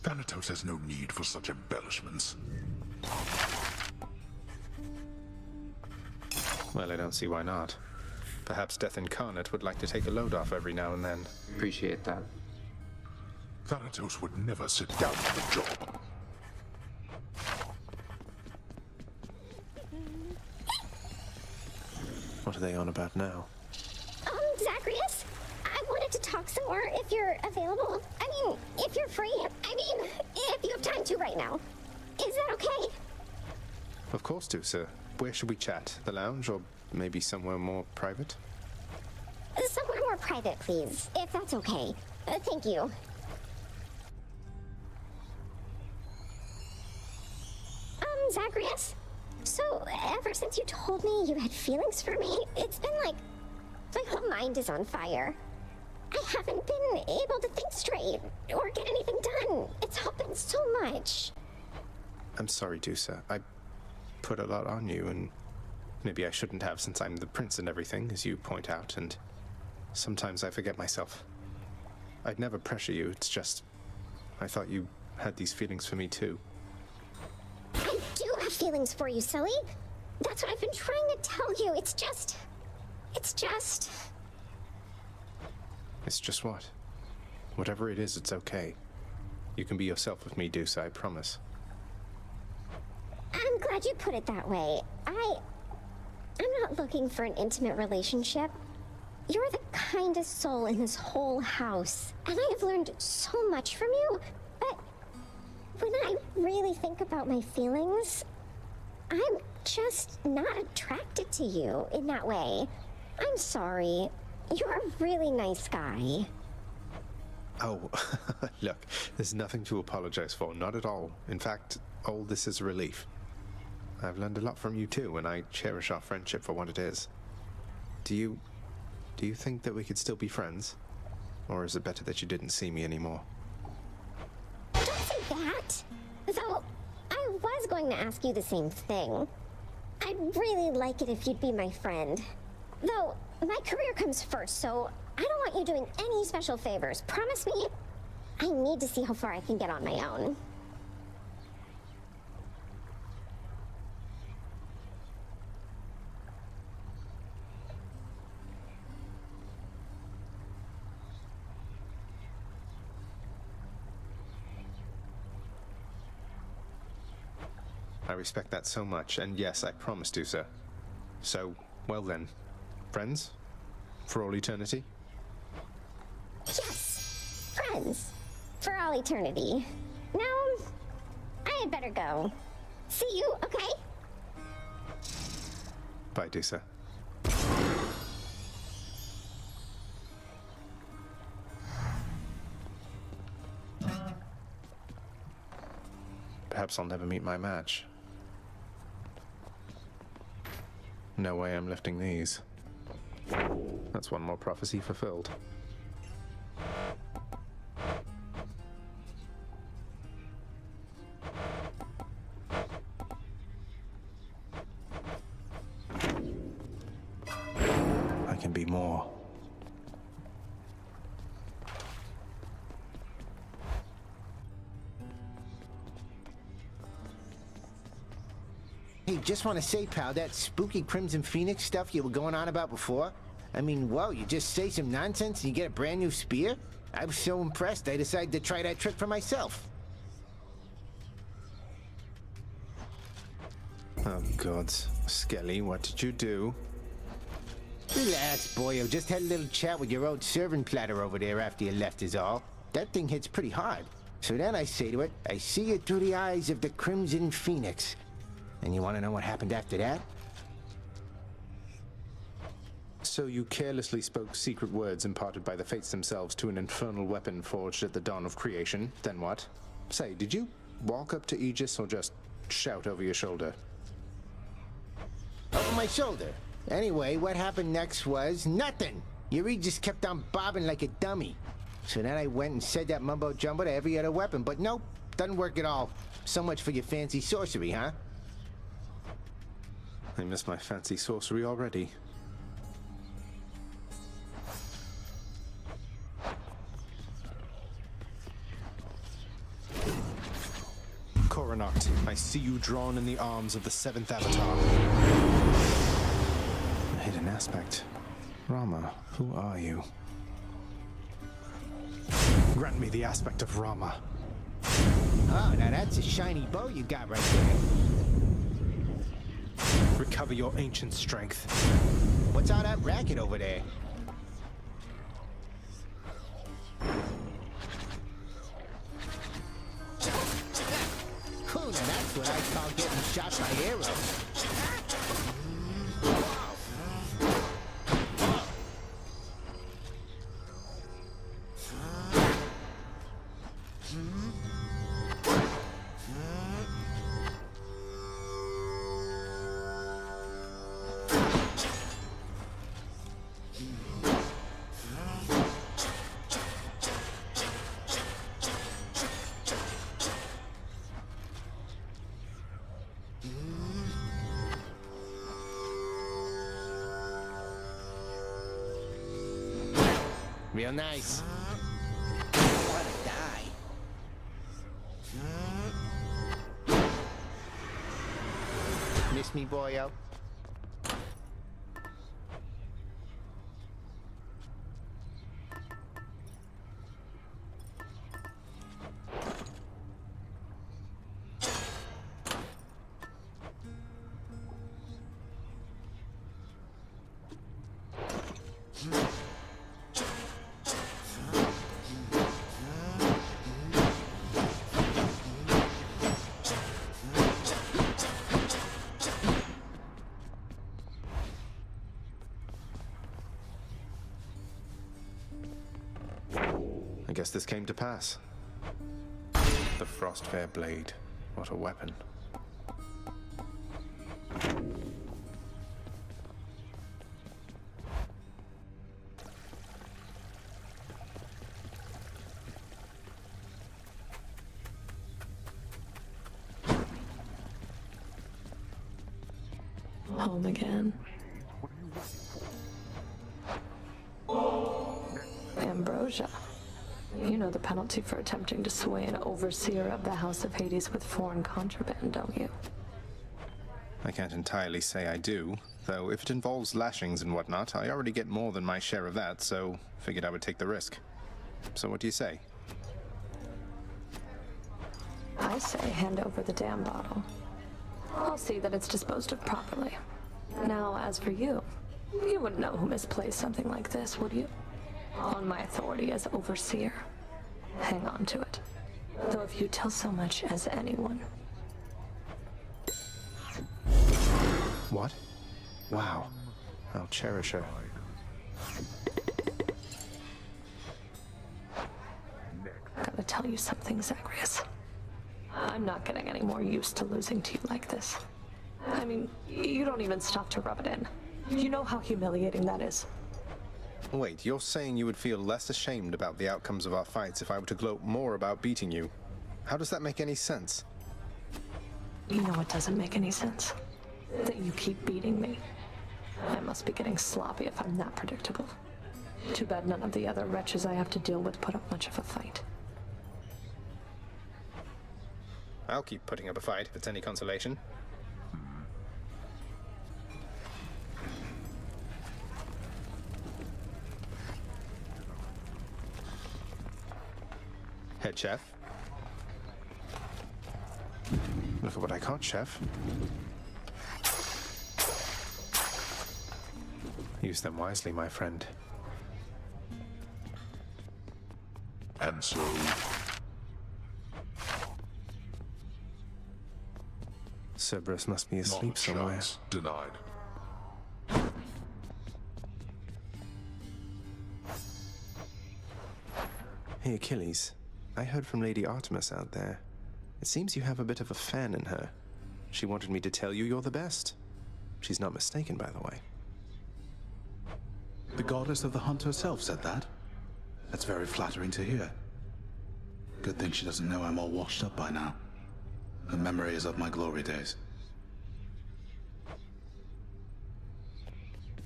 Thanatos has no need for such embellishments. Well, I don't see why not. Perhaps Death Incarnate would like to take a load off every now and then. Appreciate that. Thanatos would never sit down on the job. What are they on about now? Zagreus, I wanted to talk some more if you're available. I mean, if you're free. I mean, if you have time to right now. Is that okay? Of course, Dusa. Where should we chat? The lounge, or maybe somewhere more private? Somewhere more private, please, if that's okay. Thank you. Zagreus, so ever since you told me you had feelings for me, it's been like my whole mind is on fire. I haven't been able to think straight or get anything done. It's all been so much. I'm sorry, Dusa. I put a lot on you, and maybe I shouldn't have since I'm the prince and everything, as you point out, and sometimes I forget myself. I'd never pressure you, it's just I thought you had these feelings for me too. I do have feelings for you, silly. That's what I've been trying to tell you. It's just It's just what? Whatever it is, it's okay. You can be yourself with me, Dusa, I promise. I'm glad you put it that way. I'm not looking for an intimate relationship. You're the kindest soul in this whole house, and I have learned so much from you, but when I really think about my feelings, I'm just not attracted to you in that way. I'm sorry. You're a really nice guy. Oh, look, there's nothing to apologize for, not at all. In fact, all this is a relief. I've learned a lot from you too, and I cherish our friendship for what it is. Do you Do you think that we could still be friends? Or is it better that you didn't see me anymore? Don't say that! Though, I was going to ask you the same thing. I'd really like it if you'd be my friend. Though, my career comes first, so I don't want you doing any special favors. Promise me? I need to see how far I can get on my own. I respect that so much, and yes, I promise to, sir. So, well then, friends? For all eternity? Yes! Friends! For all eternity. Now, I had better go. See you, okay? Bye, Dusa. Perhaps I'll never meet my match. No way I'm lifting these. That's one more prophecy fulfilled. I can be more. Hey, just want to say, pal, that spooky Crimson Phoenix stuff you were going on about before? I mean, whoa, you just say some nonsense and you get a brand new spear? I was so impressed, I decided to try that trick for myself. Oh, gods. Skelly, what did you do? Relax, boyo. Just had a little chat with your old servant platter over there after you left is all. That thing hits pretty hard. So then I say to it, I see it through the eyes of the Crimson Phoenix. And you want to know what happened after that? So you carelessly spoke secret words imparted by the fates themselves to an infernal weapon forged at the dawn of creation. Then what? Say, did you walk up to Aegis or just shout over your shoulder? Over my shoulder. Anyway, what happened next was nothing. Your Aegis kept on bobbing like a dummy. So then I went and said that mumbo-jumbo to every other weapon, but nope, doesn't work at all. So much for your fancy sorcery, huh? I miss my fancy sorcery already. Coronacht, I see you drawn in the arms of the seventh avatar. A hidden aspect. Rama, who are you? Grant me the aspect of Rama. Oh, now that's a shiny bow you got right there. Recover your ancient strength. What's all that racket over there? Cool, now that's what I call getting shot by arrows. Real nice. What a die. Miss me, boyo? I guess this came to pass. The Frostfair blade. What a weapon. Home again. Ambrosia. You know the penalty for attempting to sway an overseer of the House of Hades with foreign contraband, don't you? I can't entirely say I do, though if it involves lashings and whatnot, I already get more than my share of that, so figured I would take the risk. So what do you say? I say hand over the damn bottle. I'll see that it's disposed of properly. Now, as for you, you wouldn't know who misplaced something like this, would you? On my authority as overseer, hang on to it. Though if you tell so much as anyone. What? Wow. I'll cherish her. Gotta tell you something, Zagreus. I'm not getting any more used to losing to you like this. I mean, you don't even stop to rub it in. You know how humiliating that is. Wait, you're saying you would feel less ashamed about the outcomes of our fights if I were to gloat more about beating you? How does that make any sense? You know what doesn't make any sense? That you keep beating me. I must be getting sloppy if I'm that predictable. Too bad none of the other wretches I have to deal with put up much of a fight. I'll keep putting up a fight if it's any consolation. Head chef. Look at what I caught, chef. Use them wisely, my friend. And so... Cerberus must be asleep somewhere. Denied. Hey, Achilles. I heard from Lady Artemis out there. It seems you have a bit of a fan in her. She wanted me to tell you you're the best. She's not mistaken, by the way. The goddess of the hunt herself said that? That's very flattering to hear. Good thing she doesn't know I'm all washed up by now. Her memory is of my glory days.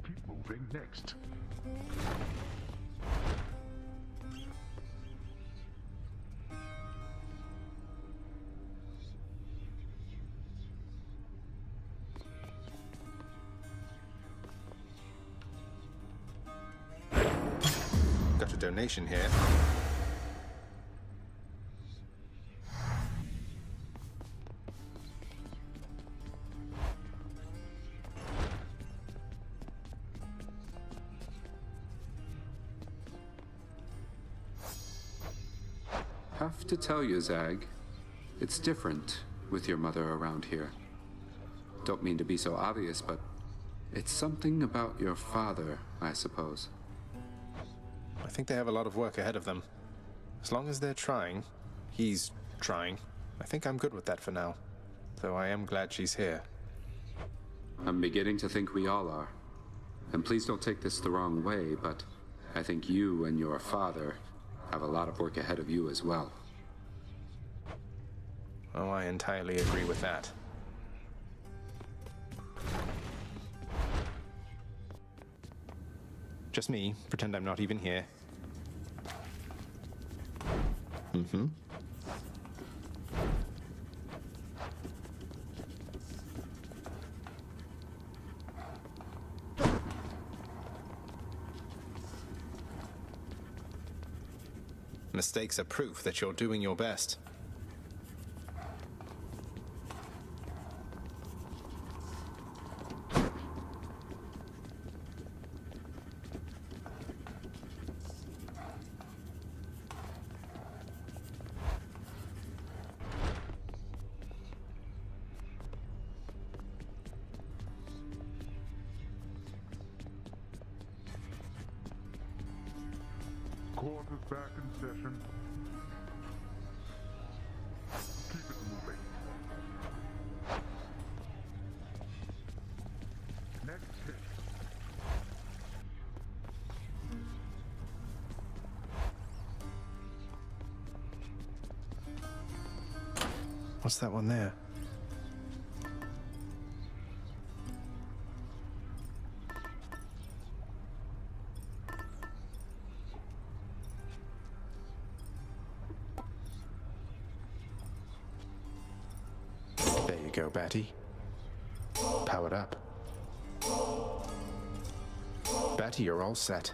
Keep moving next. Got a donation here. Have to tell you, Zag, it's different with your mother around here. Don't mean to be so obvious, but it's something about your father, I suppose. I think they have a lot of work ahead of them. As long as they're trying, he's trying, I think I'm good with that for now. Though I am glad she's here. I'm beginning to think we all are. And please don't take this the wrong way, but I think you and your father have a lot of work ahead of you as well. Oh, I entirely agree with that. Just me, pretend I'm not even here. Mm-hmm. Mistakes are proof that you're doing your best. Court is back in session. Keep it moving. Next hit. What's that one there? go, Batty. Powered up. Batty, you're all set.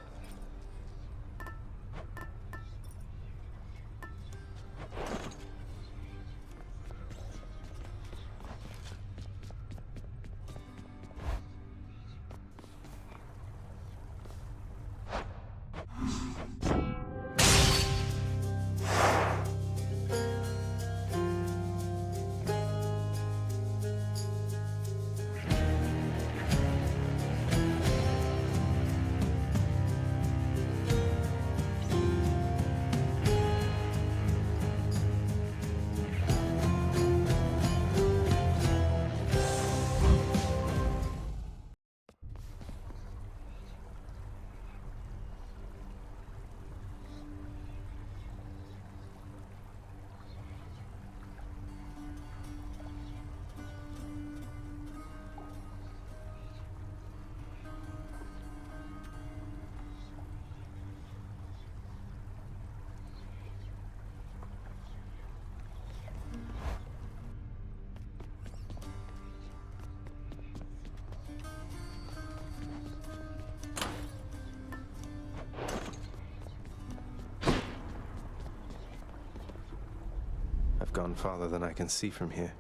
I've gone farther than I can see from here.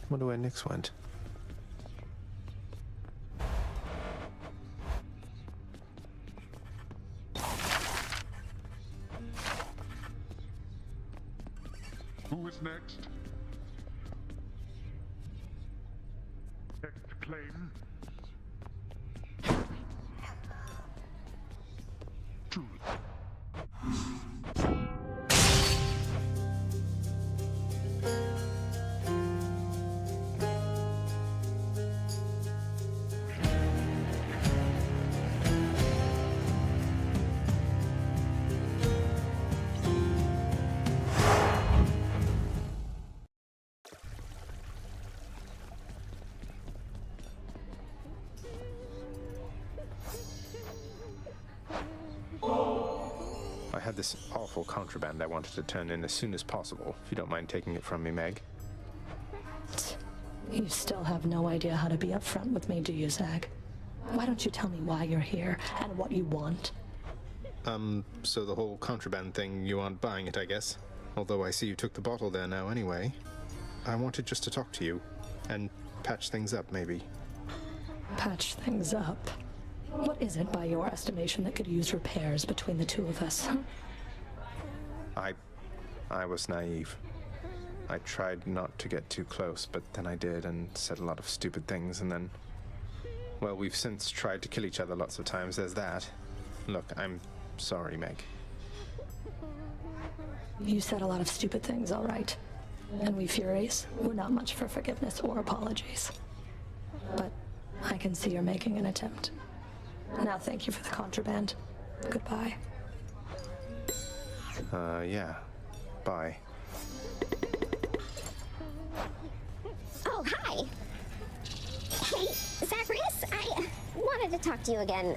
Wonder where Nyx went. Who is next? Next claim. Truth. I had this awful contraband I wanted to turn in as soon as possible, if you don't mind taking it from me, Meg. You still have no idea how to be upfront with me, do you, Zach? Why don't you tell me why you're here and what you want? So the whole contraband thing, you aren't buying it, I guess? Although I see you took the bottle there now anyway. I wanted just to talk to you, and patch things up, maybe. Patch things up? What is it, by your estimation, that could use repairs between the two of us? I was naive. I tried not to get too close, but then I did and said a lot of stupid things, and then... Well, we've since tried to kill each other lots of times, there's that. Look, I'm sorry, Meg. You said a lot of stupid things, all right. And we Furies, we're not much for forgiveness or apologies. But I can see you're making an attempt. Now thank you for the contraband. Goodbye. Yeah. Bye. Oh, hi! Hey, Zacharias, I wanted to talk to you again.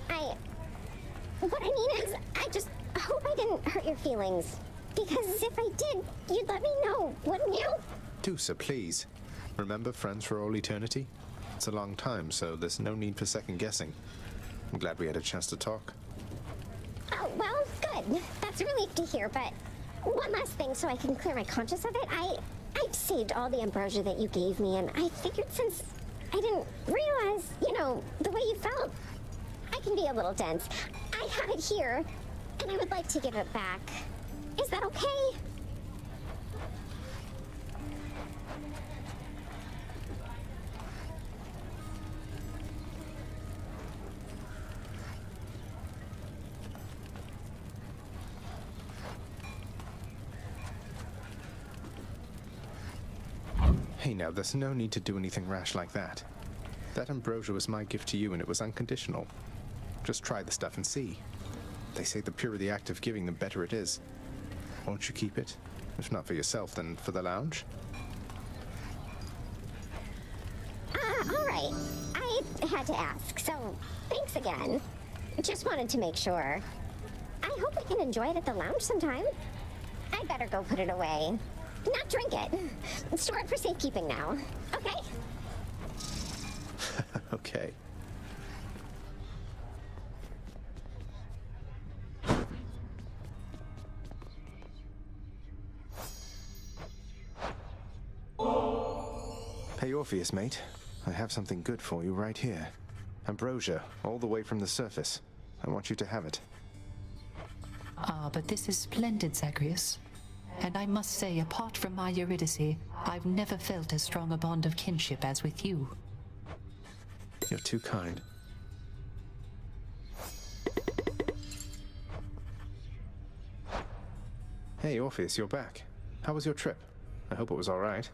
What I mean is, I just hope I didn't hurt your feelings. Because if I did, you'd let me know, wouldn't you? Tusa, please. Remember friends for all eternity? It's a long time, so there's no need for second guessing. I'm glad we had a chance to talk. Oh, well, good. That's relief to hear, but one last thing so I can clear my conscience of it. I've saved all the ambrosia that you gave me, and I figured since I didn't realize, the way you felt, I can be a little dense. I have it here, and I would like to give it back. Is that okay? Hey now, there's no need to do anything rash like that. That ambrosia was my gift to you, and it was unconditional. Just try the stuff and see. They say the purer the act of giving, the better it is. Won't you keep it? If not for yourself, then for the lounge? All right. I had to ask, so thanks again. Just wanted to make sure. I hope we can enjoy it at the lounge sometime. I'd better go put it away. Not drink it. Store it for safekeeping now. Okay? Okay. Hey, Orpheus, mate. I have something good for you right here. Ambrosia, all the way from the surface. I want you to have it. Ah, but this is splendid, Zagreus. And I must say, apart from my Eurydice, I've never felt as strong a bond of kinship as with you. You're too kind. Hey, Orpheus, you're back. How was your trip? I hope it was all right.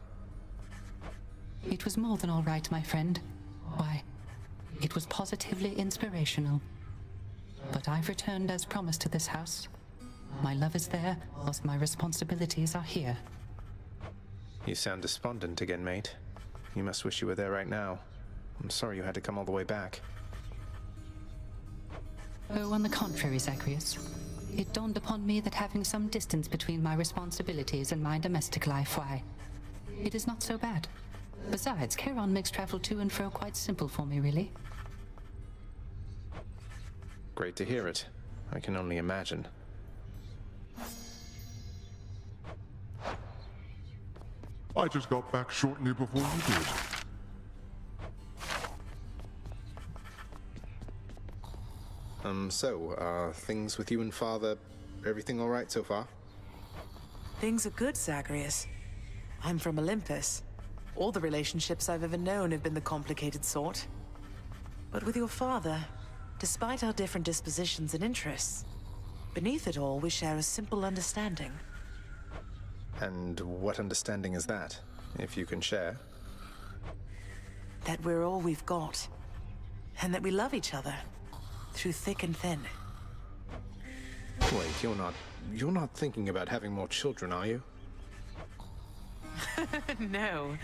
It was more than all right, my friend. Why, it was positively inspirational. But I've returned as promised to this house. My love is there, whilst my responsibilities are here. You sound despondent again, mate. You must wish you were there right now. I'm sorry you had to come all the way back. Oh, on the contrary, Zagreus. It dawned upon me that having some distance between my responsibilities and my domestic life, why, it is not so bad. Besides, Charon makes travel to and fro quite simple for me, really. Great to hear it. I can only imagine. I just got back shortly before you did. So, things with you and Father, everything all right so far? Things are good, Zagreus. I'm from Olympus. All the relationships I've ever known have been the complicated sort. But with your father, despite our different dispositions and interests, beneath it all, we share a simple understanding. And what understanding is that, if you can share? That we're all we've got, and that we love each other, through thick and thin. Wait, you're not thinking about having more children, are you? No,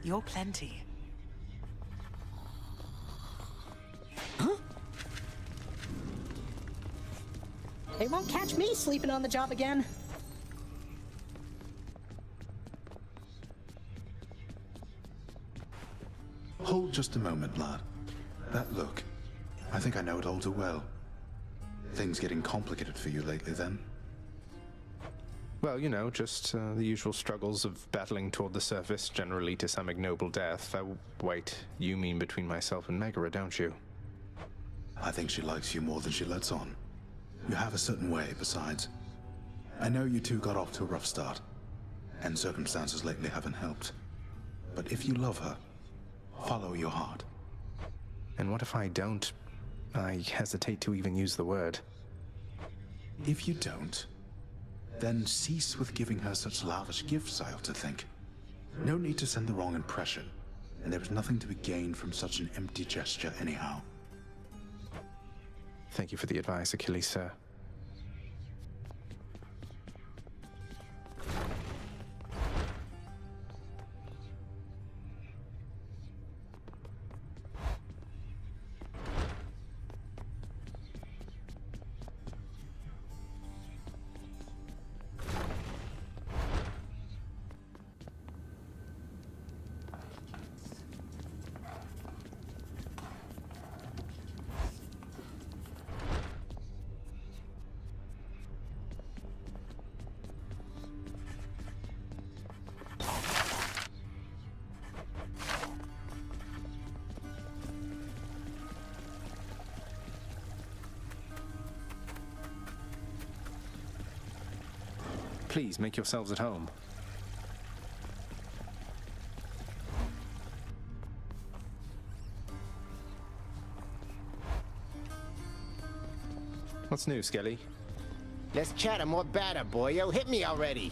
you're plenty. Huh? They won't catch me sleeping on the job again. Hold just a moment, lad. That look, I think I know it all too well. Things getting complicated for you lately, then? Well, you know, just the usual struggles of battling toward the surface, generally to some ignoble death. Wait, you mean between myself and Megara, don't you? I think she likes you more than she lets on. You have a certain way, besides. I know you two got off to a rough start, and circumstances lately haven't helped. But if you love her, follow your heart. And what if I don't? I hesitate to even use the word. If you don't, then cease with giving her such lavish gifts, I ought to think. No need to send the wrong impression, and there is nothing to be gained from such an empty gesture anyhow. Thank you for the advice, Achilles, sir. Please, make yourselves at home. What's new, Skelly? Let's chatter more batter, boyo. Hit me already.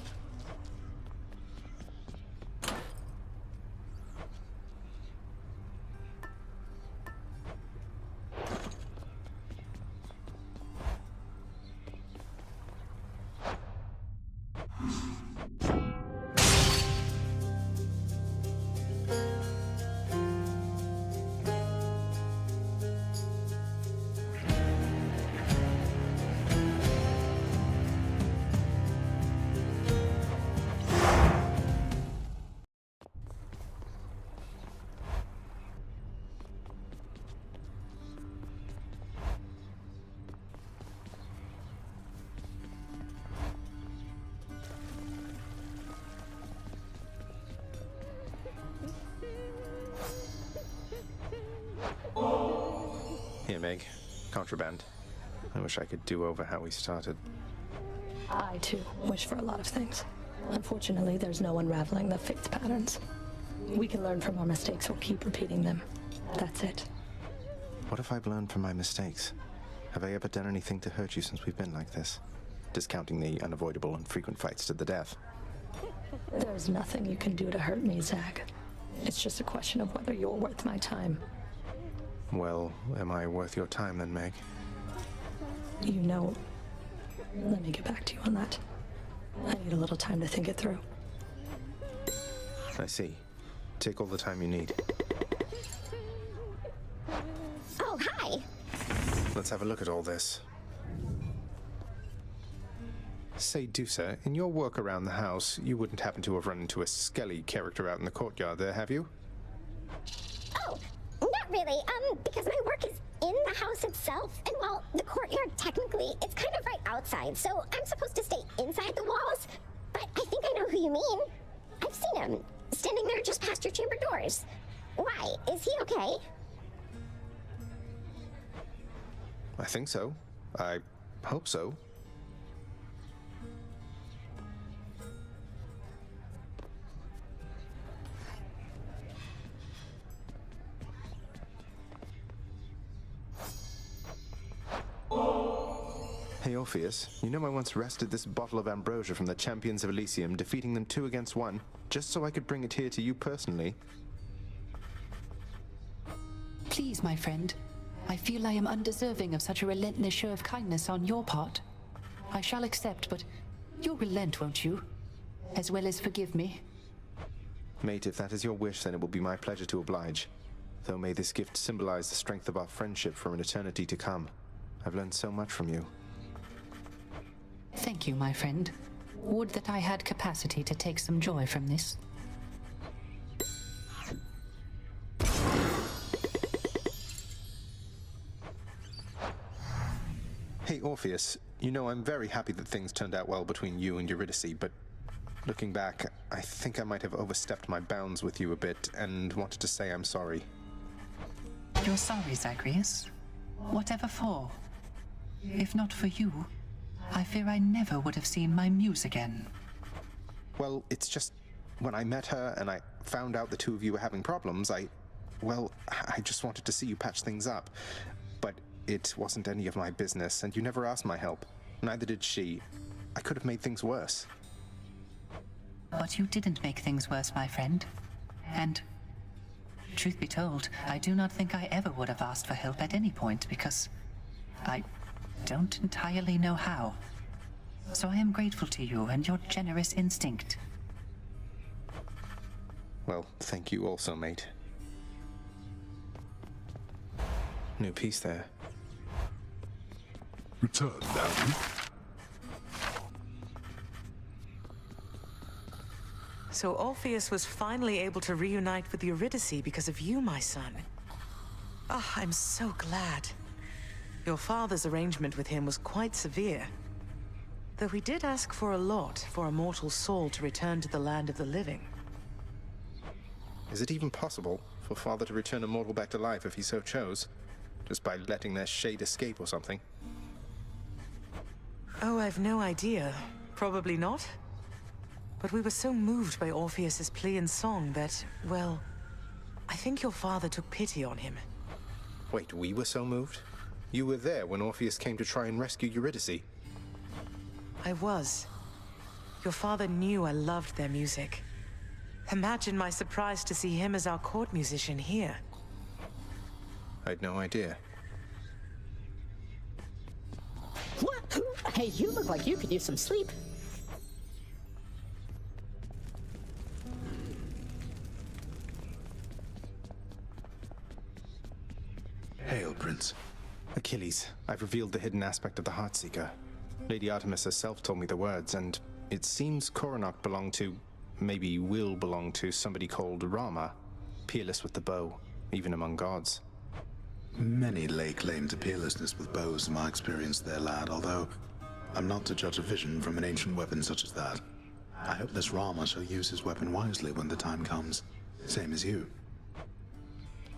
Meg. Contraband. I wish I could do over how we started. I, too, wish for a lot of things. Unfortunately, there's no unraveling the fate's patterns. We can learn from our mistakes or keep repeating them. That's it. What if I've learned from my mistakes? Have I ever done anything to hurt you since we've been like this? Discounting the unavoidable and frequent fights to the death. There's nothing you can do to hurt me, Zach. It's just a question of whether you're worth my time. Well, am I worth your time then, Meg? You know, let me get back to you on that. I need a little time to think it through. I see. Take all the time you need. Oh, hi! Let's have a look at all this. Say, Dusa, in your work around the house, you wouldn't happen to have run into a Skelly character out in the courtyard there, have you? Oh, not really, because my work is in the house itself, and while the courtyard technically, it's kind of right outside, so I'm supposed to stay inside the walls, but I think I know who you mean. I've seen him, standing there just past your chamber doors. Why? Is he okay? I think so. I hope so. Hey Orpheus, you know I once wrested this bottle of ambrosia from the champions of Elysium, defeating them 2 against 1, just so I could bring it here to you personally. Please, my friend. I feel I am undeserving of such a relentless show of kindness on your part. I shall accept, but you'll relent, won't you? As well as forgive me. Mate, if that is your wish, then it will be my pleasure to oblige. Though may this gift symbolize the strength of our friendship for an eternity to come. I've learned so much from you. Thank you, my friend. Would that I had capacity to take some joy from this. Hey Orpheus, you know I'm very happy that things turned out well between you and Eurydice, but looking back, I think I might have overstepped my bounds with you a bit and wanted to say I'm sorry. You're sorry, Zagreus? Whatever for? If not for you, I fear I never would have seen my muse again. Well, it's just, when I met her and I found out the two of you were having problems, I just wanted to see you patch things up. But it wasn't any of my business, and you never asked my help. Neither did she. I could have made things worse. But you didn't make things worse, my friend. And, truth be told, I do not think I ever would have asked for help at any point, because I don't entirely know how. So I am grateful to you and your generous instinct. Well, thank you also, mate. New piece there. Return now. So Orpheus was finally able to reunite with Eurydice because of you, my son. Ah, I'm so glad. Your father's arrangement with him was quite severe. Though he did ask for a lot for a mortal soul to return to the land of the living. Is it even possible for Father to return a mortal back to life if he so chose? Just by letting their shade escape or something? Oh, I've no idea. Probably not. But we were so moved by Orpheus's plea and song that, well, I think your father took pity on him. Wait, we were so moved? You were there when Orpheus came to try and rescue Eurydice. I was. Your father knew I loved their music. Imagine my surprise to see him as our court musician here. I'd no idea. What? Hey, you look like you could use some sleep. Hail, Prince. Achilles, I've revealed the hidden aspect of the Heartseeker. Lady Artemis herself told me the words, and it seems Coronach belonged to, maybe will belong to, somebody called Rama, peerless with the bow, even among gods. Many lay claim to peerlessness with bows in my experience there, lad, although I'm not to judge a vision from an ancient weapon such as that. I hope this Rama shall use his weapon wisely when the time comes, same as you.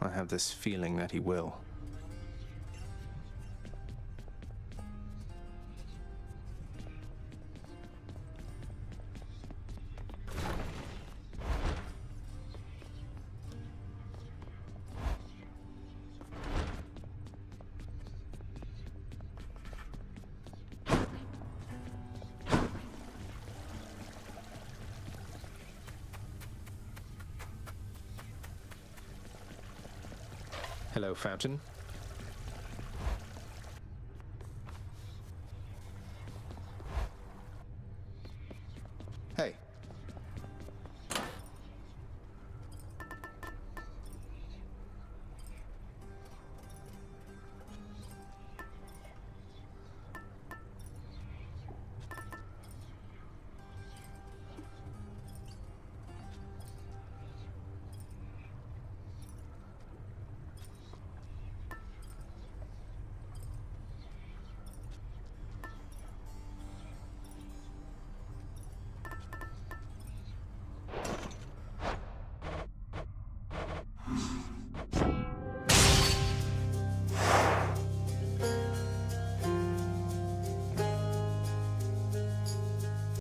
I have this feeling that he will. Hello, Fountain.